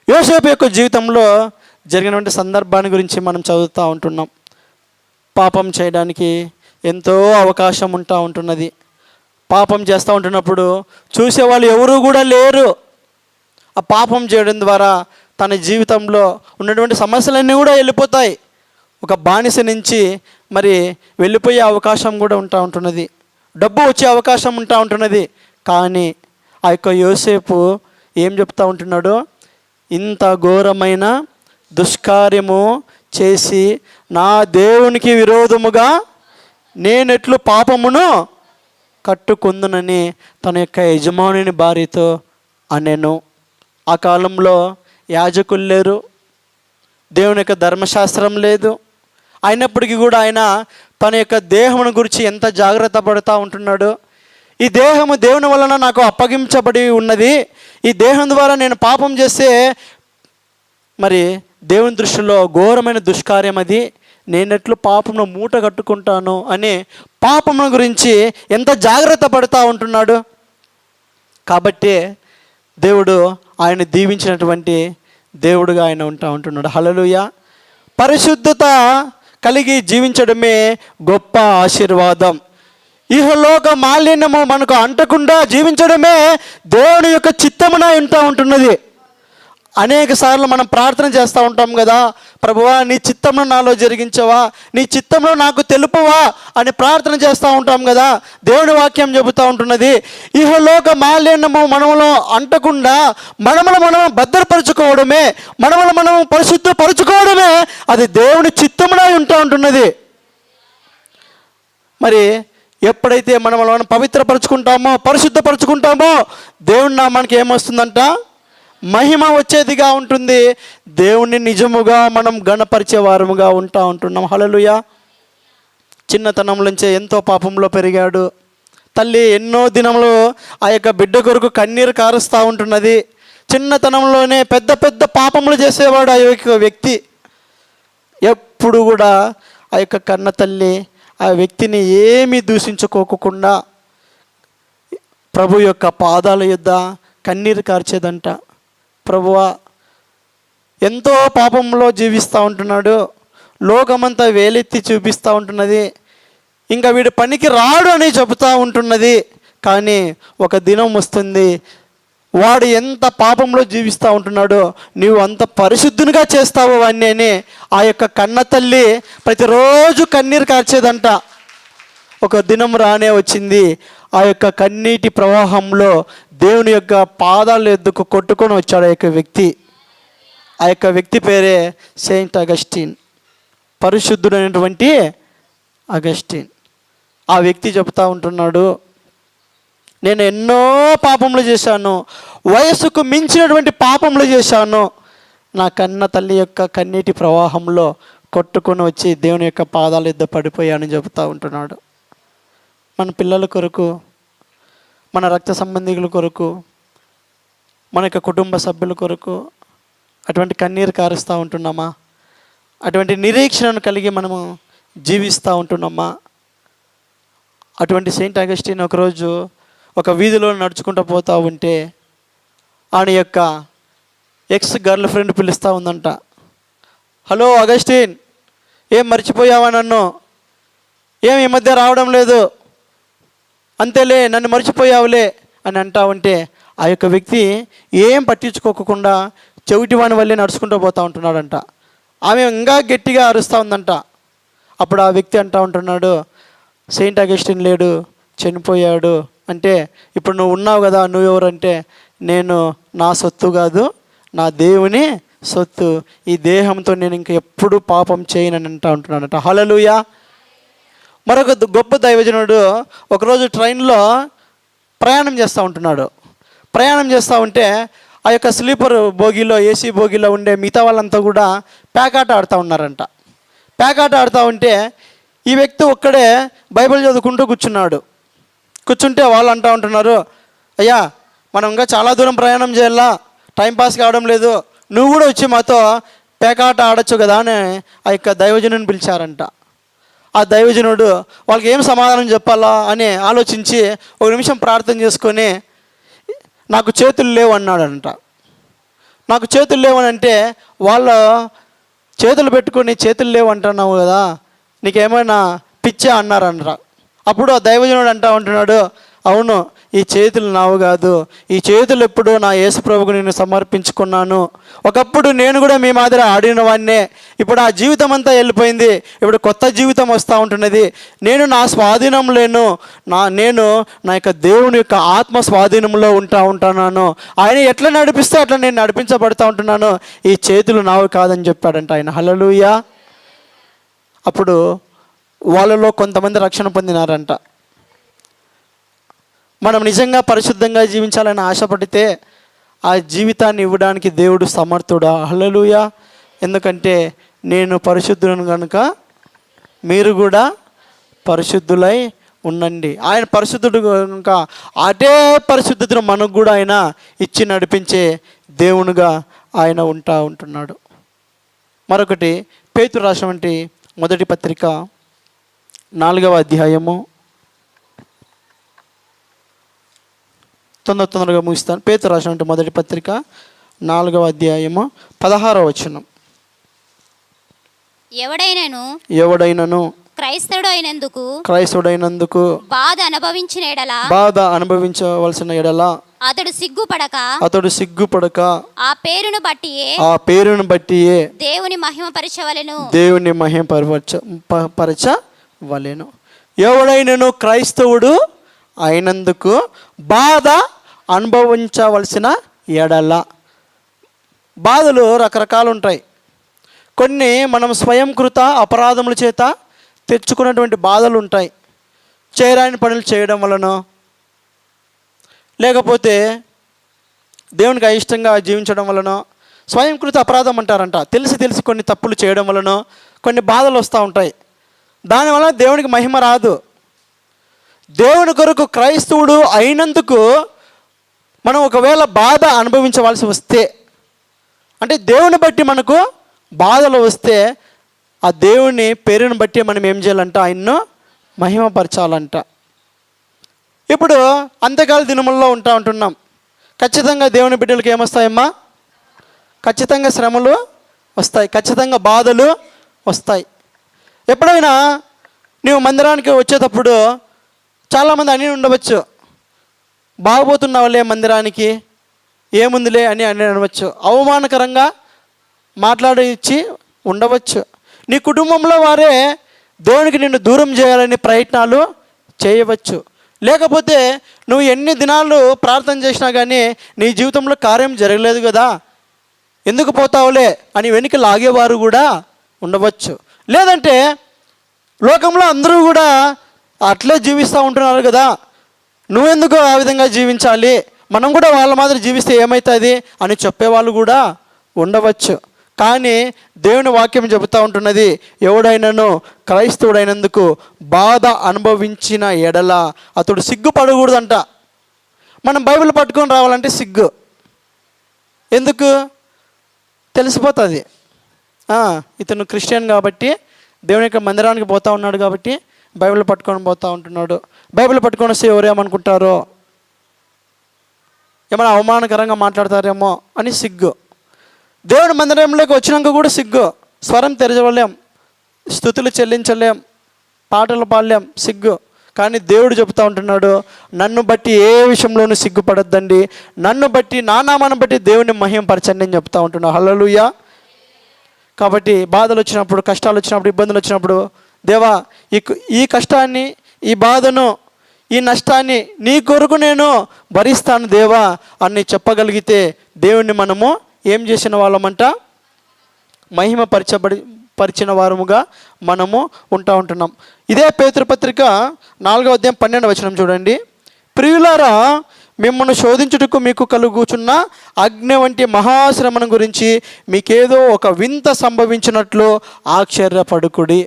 యోసేపు యొక్క జీవితంలో జరిగినటువంటి సందర్భాన్ని గురించి మనం చదువుతూ ఉంటున్నాం. పాపం చేయడానికి ఎంతో అవకాశం ఉంటున్నది. పాపం చేస్తూ ఉంటున్నప్పుడు చూసేవాళ్ళు ఎవరూ కూడా లేరు. ఆ పాపం చేయడం ద్వారా తన జీవితంలో ఉన్నటువంటి సమస్యలన్నీ కూడా వెళ్ళిపోతాయి. ఒక బానిస నుంచి మరి వెళ్ళిపోయే అవకాశం కూడా ఉంటున్నది. డబ్బు వచ్చే అవకాశం ఉంటున్నది. కానీ ఆ యొక్క యోసేపు ఏం చెప్తా ఉంటున్నాడు? ఇంత ఘోరమైన దుష్కార్యము చేసి నా దేవునికి విరోధముగా నేనెట్లు పాపమును కట్టుకుందునని తన యొక్క యజమానుని భార్యతో అనెను. ఆ కాలంలో యాజకులు లేరు, దేవుని యొక్క ధర్మశాస్త్రం లేదు. అయినప్పటికీ కూడా ఆయన తన యొక్క దేహమును గురించి ఎంత జాగ్రత్త పడుతూ ఉంటున్నాడు. ఈ దేహము దేవుని వలన నాకు అప్పగించబడి ఉన్నది, ఈ దేహం ద్వారా నేను పాపం చేస్తే మరి దేవుని దృష్టిలో ఘోరమైన దుష్కార్యం అది, నేనెట్లు పాపమును మూట కట్టుకుంటాను అని పాపమును గురించి ఎంత జాగ్రత్త పడుతూ ఉంటున్నాడు. కాబట్టి దేవుడు ఆయన దీవించినటువంటి దేవుడుగా ఆయన ఉంటున్నాడు. హల్లెలూయా. పరిశుద్ధత కలిగి జీవించడమే గొప్ప ఆశీర్వాదం. ఇహలోక మాలిన్యము మనకు అంటకుండా జీవించడమే దేవుని యొక్క చిత్తమునై ఉంటున్నది. అనేక సార్లు మనం ప్రార్థన చేస్తూ ఉంటాం కదా, ప్రభువా నీ చిత్తమును నాలో జరిగించవా, నీ చిత్తమును నాకు తెలుపువా అని ప్రార్థన చేస్తూ ఉంటాం కదా. దేవుని వాక్యం చెబుతూ ఉంటున్నది, ఇహలోక మాలిన్యము మనములో అంటకుండా మనం భద్రపరచుకోవడమే, మనం పరిశుద్ధపరచుకోవడమే అది దేవుని చిత్తమునై ఉంటున్నది. మరి ఎప్పుడైతే మనం పవిత్రపరచుకుంటామో, పరిశుద్ధపరచుకుంటామో, దేవుని నామానికి ఏమొస్తుందంట? మహిమ వచ్చేదిగా ఉంటుంది. దేవుణ్ణి నిజముగా మనం గణపరిచే వారముగా ఉంటున్నాం. హల్లెలూయా. చిన్నతనం నుంచే ఎంతో పాపంలో పెరిగాడు. తల్లి ఎన్నో దినములు ఆ యొక్క బిడ్డ కొరకు కన్నీరు కారుస్తూ ఉంటున్నది. చిన్నతనంలోనే పెద్ద పెద్ద పాపములు చేసేవాడు ఆ యొక్క వ్యక్తి. ఎప్పుడు కూడా ఆ యొక్క కన్న తల్లి ఆ వ్యక్తిని ఏమీ దూషించుకోకుండా ప్రభు యొక్క పాదాల యొద్ద కన్నీరు కార్చేదంట. ప్రభువా ఎంతో పాపంలో జీవిస్తూ ఉంటున్నాడు, లోకమంతా వేలెత్తి చూపిస్తూ ఉంటున్నది, ఇంకా వీడు పనికి రాడు అని చెబుతూ ఉంటున్నది. కానీ ఒక దినం వస్తుంది, వాడు ఎంత పాపంలో జీవిస్తూ ఉంటున్నాడో నీవు అంత పరిశుద్ధునిగా చేస్తావు వాణ్ణి అని ఆ యొక్క కన్న తల్లి ప్రతిరోజు కన్నీరు కార్చేదంట. ఒక దినం రానే వచ్చింది, ఆ యొక్క కన్నీటి ప్రవాహంలో దేవుని యొక్క పాదాల ఎద్దుకు కొట్టుకొని వచ్చాడు ఆ యొక్క వ్యక్తి. ఆ యొక్క వ్యక్తి పేరే సెయింట్ అగస్టిన్, పరిశుద్ధుడైనటువంటి అగస్టిన్. ఆ వ్యక్తి చెబుతూ ఉంటున్నాడు, నేను ఎన్నో పాపములు చేశాను, వయసుకు మించినటువంటి పాపములు చేశాను, నా కన్న తల్లి యొక్క కన్నీటి ప్రవాహంలో కొట్టుకొని వచ్చి దేవుని యొక్క పాదాల యొద్ద పడిపోయానని చెబుతూ ఉంటున్నాడు. మన పిల్లల కొరకు, మన రక్త సంబంధికుల కొరకు, మన యొక్క కుటుంబ సభ్యుల కొరకు అటువంటి కన్నీరు కారుస్తూ ఉంటున్నామా? అటువంటి నిరీక్షణను కలిగి మనము జీవిస్తూ ఉంటున్నామా? అటువంటి సెయింట్ అగస్టిన్ ఒకరోజు ఒక వీధిలో నడుచుకుంటూ పోతూ ఉంటే ఆయన యొక్క ఎక్స్ గర్ల్ ఫ్రెండ్ పిలుస్తూ ఉందంట. హలో అగస్టిన్, ఏం మర్చిపోయావా నన్ను? ఏం ఈ మధ్య రావడం లేదు, అంతేలే నన్ను మర్చిపోయావులే అని అంటా ఉంటే ఆ యొక్క వ్యక్తి ఏం పట్టించుకోకుండా చెవిటివాని వల్లే నడుచుకుంటూ పోతూ ఉంటున్నాడంట. ఆమె ఇంకా గట్టిగా అరుస్తూ ఉందంట. అప్పుడు ఆ వ్యక్తి అంటూ ఉంటున్నాడు, సెయింట్ అగస్టిన్ లేడు, చనిపోయాడు. అంటే ఇప్పుడు నువ్వు ఉన్నావు కదా, నువ్వెవరంటే నేను నా సొత్తు కాదు, నా దేవుని సొత్తు, ఈ దేహంతో నేను ఇంక ఎప్పుడు పాపం చేయనని అంటూ ఉంటున్నాడంట. హల్లెలూయా. మరొక గొప్ప దైవజనుడు ఒకరోజు ట్రైన్లో ప్రయాణం చేస్తూ ఉంటున్నాడు. ప్రయాణం చేస్తూ ఉంటే ఆ యొక్క స్లీపర్ బోగిలో, ఏసీ బోగిలో ఉండే మిగతా వాళ్ళంతా కూడా పేకాట ఆడుతూ ఉన్నారంట. పేకాట ఆడుతూ ఉంటే ఈ వ్యక్తి ఒక్కడే బైబిల్ చదువుకుంటూ కూర్చుంటే వాళ్ళు అంటూ ఉంటున్నారు, అయ్యా మనం ఇంకా చాలా దూరం ప్రయాణం చేయాలా, టైంపాస్ కావడం లేదు, నువ్వు కూడా వచ్చి మాతో పేకాట ఆడొచ్చు కదా అని ఆ యొక్క దైవజనుని పిలిచారంట. ఆ దైవజనుడు వాళ్ళకి ఏం సమాధానం చెప్పాలా అని ఆలోచించి ఒక నిమిషం ప్రార్థన చేసుకొని నాకు చేతులు లేవు అన్నాడంట. నాకు చేతులు లేవని అంటే వాళ్ళు చేతులు పెట్టుకొని చేతులు లేవు అంటున్నావు కదా, నీకేమైనా పిచ్చా అన్నారంట. అప్పుడు ఆ దైవజనుడు అంటూ ఉంటున్నాడు, అవును ఈ చేతులు నావు కాదు, ఈ చేతులు ఎప్పుడు నా యేసు ప్రభువుకు నేను సమర్పించుకున్నాను. ఒకప్పుడు నేను కూడా మీ మాదిరి ఆడిన వాడినే, ఇప్పుడు ఆ జీవితం అంతా వెళ్ళిపోయింది, ఇప్పుడు కొత్త జీవితం వస్తూ ఉంటున్నది. నేను నా స్వాధీనం లేను, నేను నా యొక్క దేవుని యొక్క ఆత్మ స్వాధీనంలో ఉంటున్నాను. ఆయన ఎట్లా నడిపిస్తే అట్లా నేను నడిపించబడుతూ ఉంటున్నాను, ఈ చేతులు నావు కాదని చెప్పాడంట ఆయన. హల్లెలూయా. అప్పుడు వాళ్ళలో కొంతమంది రక్షణ పొందినారంట. మనం నిజంగా పరిశుద్ధంగా జీవించాలని ఆశపడితే ఆ జీవితాన్ని ఇవ్వడానికి దేవుడు సమర్థుడా? హల్లెలూయా. ఎందుకంటే నేను పరిశుద్ధులను కనుక మీరు కూడా పరిశుద్ధులై ఉండండి. ఆయన పరిశుద్ధుడు కనుక అదే పరిశుద్ధతను మనకు కూడా ఆయన ఇచ్చి నడిపించే దేవునిగా ఆయన ఉంటున్నాడు. మరొకటి పేతురు రాసినటువంటి మొదటి పత్రిక 4వ అధ్యాయము, తొందరగా ముగిస్తాను. పేతురు రాసినటువంటి మొదటి పత్రిక 4వ అధ్యాయము 16వ వచనం. ఎవడైనను క్రైస్తవుడైనందుకు బాధ అనుభవించవలసిన ఎడల అతడు సిగ్గుపడక ఆ పేరును బట్టి దేవుని మహిమ పరచవలెను. ఎవడైనను క్రైస్తవుడు అయినందుకు బాధ అనుభవించవలసిన ఎడల. బాధలు రకరకాలు ఉంటాయి. కొన్ని మనం స్వయంకృత అపరాధముల చేత తెచ్చుకున్నటువంటి బాధలు ఉంటాయి. చేయరాని పనులు చేయడం వలన, లేకపోతే దేవునికి అయిష్టంగా జీవించడం వలన స్వయంకృత అపరాధం అంటారంట. తెలిసి కొన్ని తప్పులు చేయడం వలన కొన్ని బాధలు వస్తూ ఉంటాయి. దానివల్ల దేవునికి మహిమ రాదు. దేవుని కొరకు క్రైస్తవుడు అయినందుకు మనం ఒకవేళ బాధ అనుభవించవలసి వస్తే, అంటే దేవుని బట్టి మనకు బాధలు వస్తే, ఆ దేవుని పేరుని బట్టి మనం ఏం చేయాలంట? ఆయన్ను మహిమపరచాలంట. ఇప్పుడు అంత్యకాల దినముల్లో ఉంటున్నాం. ఖచ్చితంగా దేవుని బిడ్డలకు ఏమొస్తాయమ్మా? ఖచ్చితంగా శ్రమలు వస్తాయి, ఖచ్చితంగా బాధలు వస్తాయి. ఎప్పుడైనా నీవు మందిరానికి వచ్చేటప్పుడు చాలామంది అని ఉండవచ్చు, బాగుపోతున్నావులే మందిరానికి, ఏముందిలే అని అనవచ్చు. అవమానకరంగా మాట్లాడించి ఉండవచ్చు. నీ కుటుంబంలో వారే దేవునికి నిన్ను దూరం చేయాలని ప్రయత్నాలు చేయవచ్చు. లేకపోతే నువ్వు ఎన్ని దినాలు ప్రార్థన చేసినా కానీ నీ జీవితంలో కార్యం జరగలేదు కదా, ఎందుకు పోతావులే అని వెనుక లాగేవారు కూడా ఉండవచ్చు. లేదంటే లోకంలో అందరూ కూడా అట్లే జీవిస్తూ ఉంటున్నారు కదా, నువ్వెందుకు ఆ విధంగా జీవించాలి, మనం కూడా వాళ్ళ మాదిరి జీవిస్తే ఏమవుతుంది అని చెప్పేవాళ్ళు కూడా ఉండవచ్చు. కానీ దేవుని వాక్యం చెబుతూ ఉంటున్నది, ఎవడైనాను క్రైస్తవుడైనందుకు బాధ అనుభవించిన ఎడల అతడు సిగ్గుపడకూడదంట. మనం బైబిల్ పట్టుకొని రావాలంటే సిగ్గు ఎందుకు? తెలిసిపోతుంది, ఇతను క్రిస్టియన్ కాబట్టి దేవుని యొక్క మందిరానికి పోతూ ఉన్నాడు కాబట్టి బైబిల్ పట్టుకొని పోతూ ఉంటున్నాడు. బైబిల్ పట్టుకొని వస్తే ఎవరేమనుకుంటారో, ఏమైనా అవమానకరంగా మాట్లాడతారేమో అని సిగ్గు. దేవుని మందిరంలోకి వచ్చినాక కూడా సిగ్గు. స్వరం తెరచలేం, స్తుతులు చెల్లించలేం, పాటలు పాడలేం, సిగ్గు. కానీ దేవుడు చెబుతూ ఉంటున్నాడు, నన్ను బట్టి ఏ విషయంలోనూ సిగ్గుపడద్దండి, నన్ను బట్టి నా నామాన్ని బట్టి దేవుని మహిమపరచండి అని చెప్తూ ఉంటున్నాడు. హల్లెలూయా. కాబట్టి బాధలు వచ్చినప్పుడు, కష్టాలు వచ్చినప్పుడు, ఇబ్బందులు వచ్చినప్పుడు, దేవా ఈ కష్టాన్ని, ఈ బాధను, ఈ నష్టాన్ని నీ కొరకు నేను భరిస్తాను దేవా అని చెప్పగలిగితే దేవుణ్ణి మనము ఏం చేసిన వాళ్ళమంట? పరిచిన వారముగా మనము ఉంటున్నాం. ఇదే పేతురు పత్రిక 4వ అధ్యాయం 12వ వచనం చూడండి. ప్రియులారా, మిమ్మల్ని శోధించుటకు మీకు కలుగుచున్న అగ్ని వంటి మహాశ్రమను గురించి మీకేదో ఒక వింత సంభవించినట్లు ఆశ్చర్యపడుకుడి.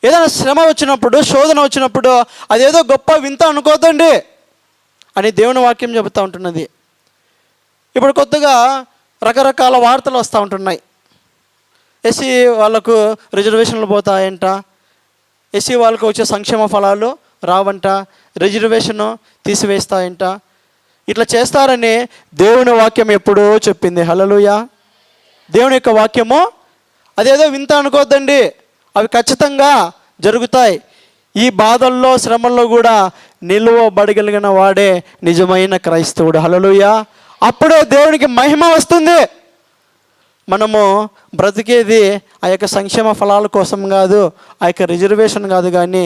ఏదైనా శ్రమ వచ్చినప్పుడు, శోధన వచ్చినప్పుడు అదేదో గొప్ప వింత అనుకోదండి అని దేవుని వాక్యం చెబుతూ ఉంటున్నది. ఇప్పుడు కొత్తగా రకరకాల వార్తలు వస్తూ ఉంటున్నాయి. ఎస్సీ వాళ్ళకు రిజర్వేషన్లు పోతాయంట, ఎస్సీ వాళ్ళకు వచ్చే సంక్షేమ ఫలాలు రావంట, రిజర్వేషను తీసివేస్తాయంట. ఇట్లా చేస్తారని దేవుని వాక్యం ఎప్పుడో చెప్పింది. హల్లెలూయా. దేవుని యొక్క వాక్యము అదేదో వింత అనుకోద్దండి, అవి ఖచ్చితంగా జరుగుతాయి. ఈ బాధల్లో, శ్రమల్లో కూడా నిలువబడగలిగిన వాడే నిజమైన క్రైస్తవుడు. హల్లెలూయా. అప్పుడే దేవునికి మహిమ వస్తుంది. మనము బ్రతికేది ఆ యొక్క సంక్షేమ ఫలాల కోసం కాదు, ఆ యొక్క రిజర్వేషన్ కాదు, కానీ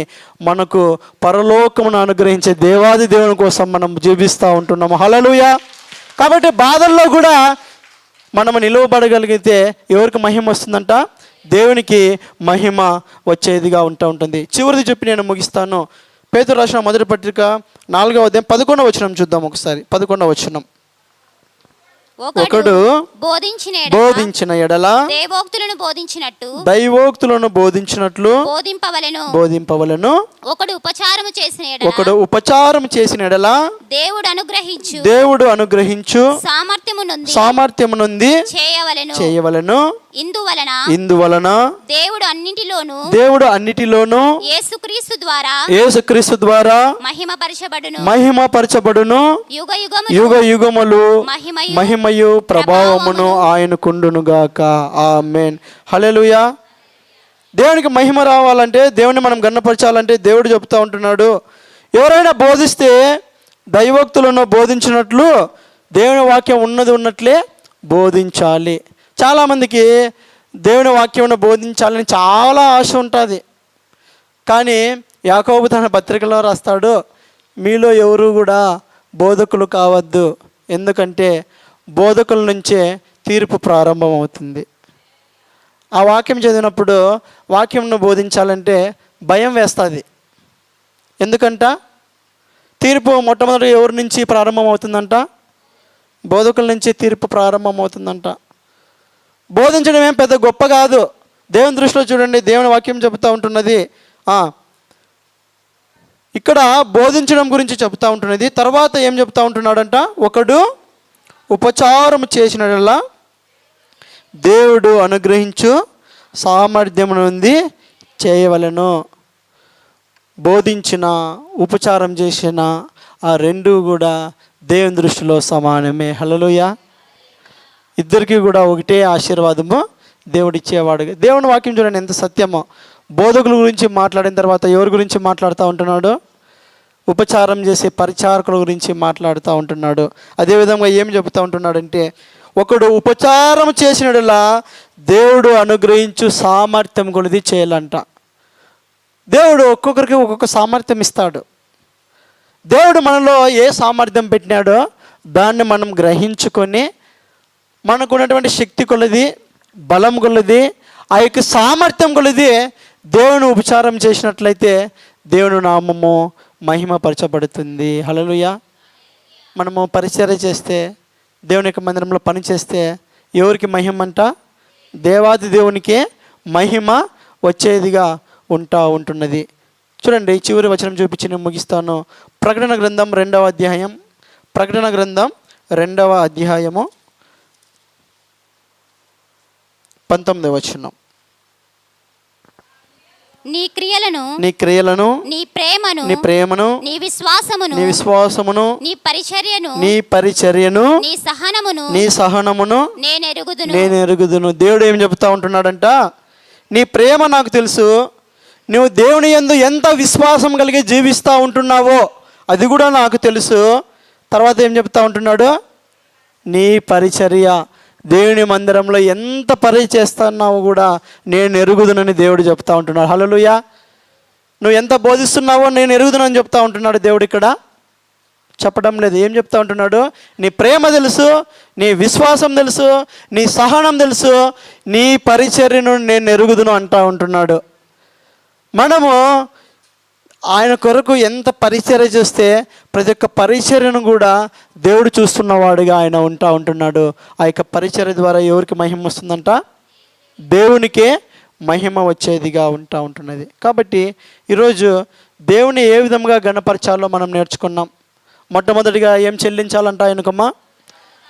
మనకు పరలోకమును అనుగ్రహించే దేవాది దేవుని కోసం మనం జీవిస్తూ ఉంటున్నాము. హల్లెలూయా. కాబట్టి బాధల్లో కూడా మనము నిలువబడగలిగితే ఎవరికి మహిమ వస్తుందంట? దేవునికి మహిమ వచ్చేదిగా ఉంటుంది. చివరిది చెప్పి నేను ముగిస్తాను. పేతురు రాసిన మొదటి పత్రిక 4వ అధ్యాయం 11వ వచనం చూద్దాం ఒకసారి. 11వ వచనం. ఒకడు బోధించిన ఎడల దైవోక్తులను బోధించినట్లు బోధింపవలెను. ఒకడు ఉపచారము చేసిన ఎడల దేవుడు అనుగ్రహించు సామర్థ్యము నుండి చేయవలెను. ఇందువలన దేవుడు అన్నిటిలోను యేసుక్రీస్తు ద్వారా మహిమపరచబడును. యుగ యుగములు మహిమయు ప్రభావమును ఆయనకుండును గాక. ఆమేన్. హల్లెలూయా. దేవునికి మహిమ రావాలంటే, దేవుని మనం గణపరచాలంటే దేవుడు చెప్తా ఉంటున్నాడు, ఎవరైనా బోధిస్తే దైవోక్తులను బోధించినట్లు దేవుని వాక్యం ఉన్నట్లే బోధించాలి. చాలామందికి దేవుని వాక్యం బోధించాలని చాలా ఆశ ఉంటుంది. కానీ యాకోబు తన పత్రికలో రాస్తాడు, మీలో ఎవరు కూడా బోధకులు కావద్దు, ఎందుకంటే బోధకుల నుంచే తీర్పు ప్రారంభమవుతుంది. ఆ వాక్యం చదివినప్పుడు వాక్యంను బోధించాలంటే భయం వేస్తుంది. ఎందుకంట తీర్పు మొట్టమొదటి ఎవరి నుంచి ప్రారంభమవుతుందంట? బోధకుల నుంచి తీర్పు ప్రారంభమవుతుందంట. బోధించడం ఏం పెద్ద గొప్ప కాదు. దేవుని దృష్టిలో చూడండి, దేవుని వాక్యం చెబుతూ ఉంటున్నది, ఇక్కడ బోధించడం గురించి చెబుతూ ఉంటున్నది. తర్వాత ఏం చెబుతూ ఉంటున్నాడంట? ఒకడు ఉపచారం చేసినట్లా దేవుడు అనుగ్రహించు సామర్థ్యం నుండి చేయవలెను. బోధించిన ఉపచారం చేసిన ఆ రెండు కూడా దేవుని దృష్టిలో సమానమే. హల్లెలూయా. ఇద్దరికి కూడా ఒకటే ఆశీర్వాదము దేవుడు ఇచ్చేవాడు. దేవుని వాక్యం చూడండి ఎంత సత్యమో. బోధకుల గురించి మాట్లాడిన తర్వాత ఎవరి గురించి మాట్లాడుతూ ఉంటున్నాడు? ఉపచారం చేసే పరిచారకుల గురించి మాట్లాడుతూ ఉంటున్నాడు. అదేవిధంగా ఏం చెబుతూ ఉంటున్నాడంటే, ఒకడు ఉపచారం చేసినలా దేవుడు అనుగ్రహించు సామర్థ్యం కొలిది చేయాలంట. దేవుడు ఒక్కొక్కరికి ఒక్కొక్క సామర్థ్యం ఇస్తాడు. దేవుడు మనలో ఏ సామర్థ్యం పెట్టినాడో దాన్ని మనం గ్రహించుకొని మనకు ఉన్నటువంటి శక్తి కొలది, బలం కొలది, ఆ యొక్క సామర్థ్యం కొలది దేవుని ఉపచారం చేసినట్లయితే దేవుని నామము మహిమపరచబడుతుంది. హల్లెలూయా. మనము పరిచర్య చేస్తే, దేవుని యొక్క మందిరంలో పని చేస్తే ఎవరికి మహిమ అంట? దేవాది దేవునికే మహిమ వచ్చేదిగా ఉంటున్నది. చూడండి, చివరి వచనం చూపించి నేను ముగిస్తాను. ప్రకటన గ్రంథం 2వ అధ్యాయం. ప్రకటన గ్రంథం 2వ అధ్యాయము 19వ వచనం. నీ క్రియలను నీ ప్రేమను నీ విశ్వాసమును నీ పరిచర్యను నీ సహనమును నేను ఎరుగుదును. దేవుడు ఏం చెప్తా ఉంటున్నాడంట? నీ ప్రేమ నాకు తెలుసు, నువ్వు దేవుని యందు ఎంత విశ్వాసం కలిగి జీవిస్తూ ఉంటున్నావో అది కూడా నాకు తెలుసు. తర్వాత ఏం చెప్తా ఉంటున్నాడు? నీ పరిచర్య, దేవుని మందిరంలో ఎంత పని చేస్తున్నావో కూడా నేను ఎరుగుదునని దేవుడు చెప్తా ఉంటున్నాడు. హల్లెలూయా. నువ్వు ఎంత బోధిస్తున్నావో నేను ఎరుగుదునని చెప్తా ఉంటున్నాడు దేవుడు. ఇక్కడ చెప్పడం లేదు. ఏం చెప్తా ఉంటున్నాడు? నీ ప్రేమ తెలుసు, నీ విశ్వాసం తెలుసు, నీ సహనం తెలుసు, నీ పరిచర్యను నేను ఎరుగుదును అంటా ఉంటున్నాడు. మనము ఆయన కొరకు ఎంత పరిచర్య చేస్తే ప్రతి ఒక్క పరిచర్యను కూడా దేవుడు చూస్తున్నవాడుగా ఆయన ఉంటున్నాడు. ఆ యొక్క పరిచర్య ద్వారా ఎవరికి మహిమ వస్తుందంట? దేవునికే మహిమ వచ్చేదిగా ఉంటున్నది. కాబట్టి ఈరోజు దేవుని ఏ విధంగా గణపరచాలో మనం నేర్చుకున్నాం. మొట్టమొదటిగా ఏం చెల్లించాలంట ఆయనకమ్మా?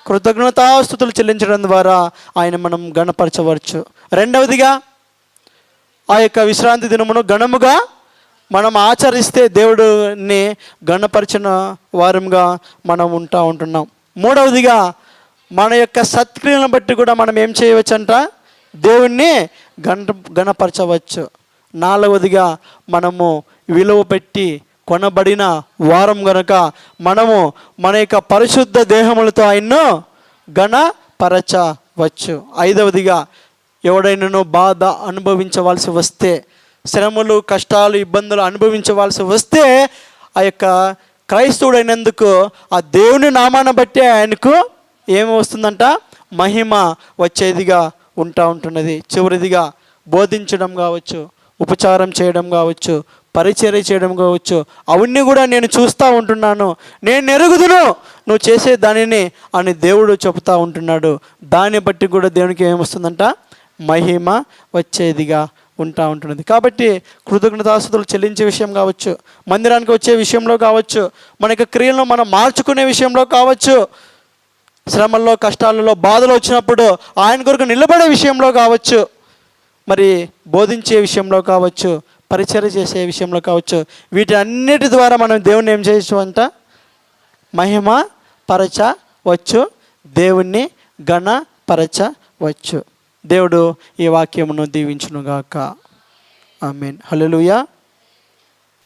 కృతజ్ఞతాస్తుతులు చెల్లించడం ద్వారా ఆయన మనం గణపరచవచ్చు. రెండవదిగా ఆ యొక్క విశ్రాంతి దినమును ఘనముగా మనం ఆచరిస్తే దేవుడిని గణపరిచిన వారంగా మనం ఉంటున్నాం. మూడవదిగా మన యొక్క సత్క్రియలను బట్టి కూడా మనం ఏం చేయవచ్చంట? దేవుణ్ణి గణపరచవచ్చు. నాలుగవదిగా మనము విలువ పెట్టి కొనబడిన వారం గనక మనము మన యొక్క పరిశుద్ధ దేహములతో ఆయన్ను గణపరచవచ్చు. ఐదవదిగా ఎవడైనాను బాధ అనుభవించవలసి వస్తే, శ్రమలు కష్టాలు ఇబ్బందులు అనుభవించవలసి వస్తే ఆ యొక్క క్రైస్తవుడైనందుకు ఆ దేవుని నామాన్ని బట్టి ఆయనకు ఏమి వస్తుందంట? మహిమ వచ్చేదిగా ఉంటున్నది. చివరిదిగా బోధించడం కావచ్చు, ఉపచారం చేయడం కావచ్చు, పరిచర్య చేయడం కావచ్చు, అవన్నీ కూడా నేను చూస్తూ ఉంటున్నాను, నేను ఎరుగుదును నువ్వు చేసే దానిని అని దేవుడు చెబుతూ ఉంటున్నాడు. దాన్ని బట్టి కూడా దేవునికి ఏమొస్తుందంట, మహిమ వచ్చేదిగా ఉంటా ఉంటున్నది. కాబట్టి కృతజ్ఞతాస్తుతులు చెల్లించే విషయం కావచ్చు, మందిరానికి వచ్చే విషయంలో కావచ్చు, మన యొక్క క్రియలను మనం మార్చుకునే విషయంలో కావచ్చు, శ్రమల్లో, కష్టాలలో, బాధలు వచ్చినప్పుడు ఆయన కొరకు నిలబడే విషయంలో కావచ్చు, మరి బోధించే విషయంలో కావచ్చు, పరిచర్య చేసే విషయంలో కావచ్చు, వీటన్నిటి ద్వారా మనం దేవుణ్ణి ఏం చేయొచ్చు అంట, మహిమ పరచవచ్చు, దేవుణ్ణి ఘనపరచవచ్చు. దేవుడు ఈ వాక్యమును దీవించునుగాక. ఆమేన్. హల్లెలూయా.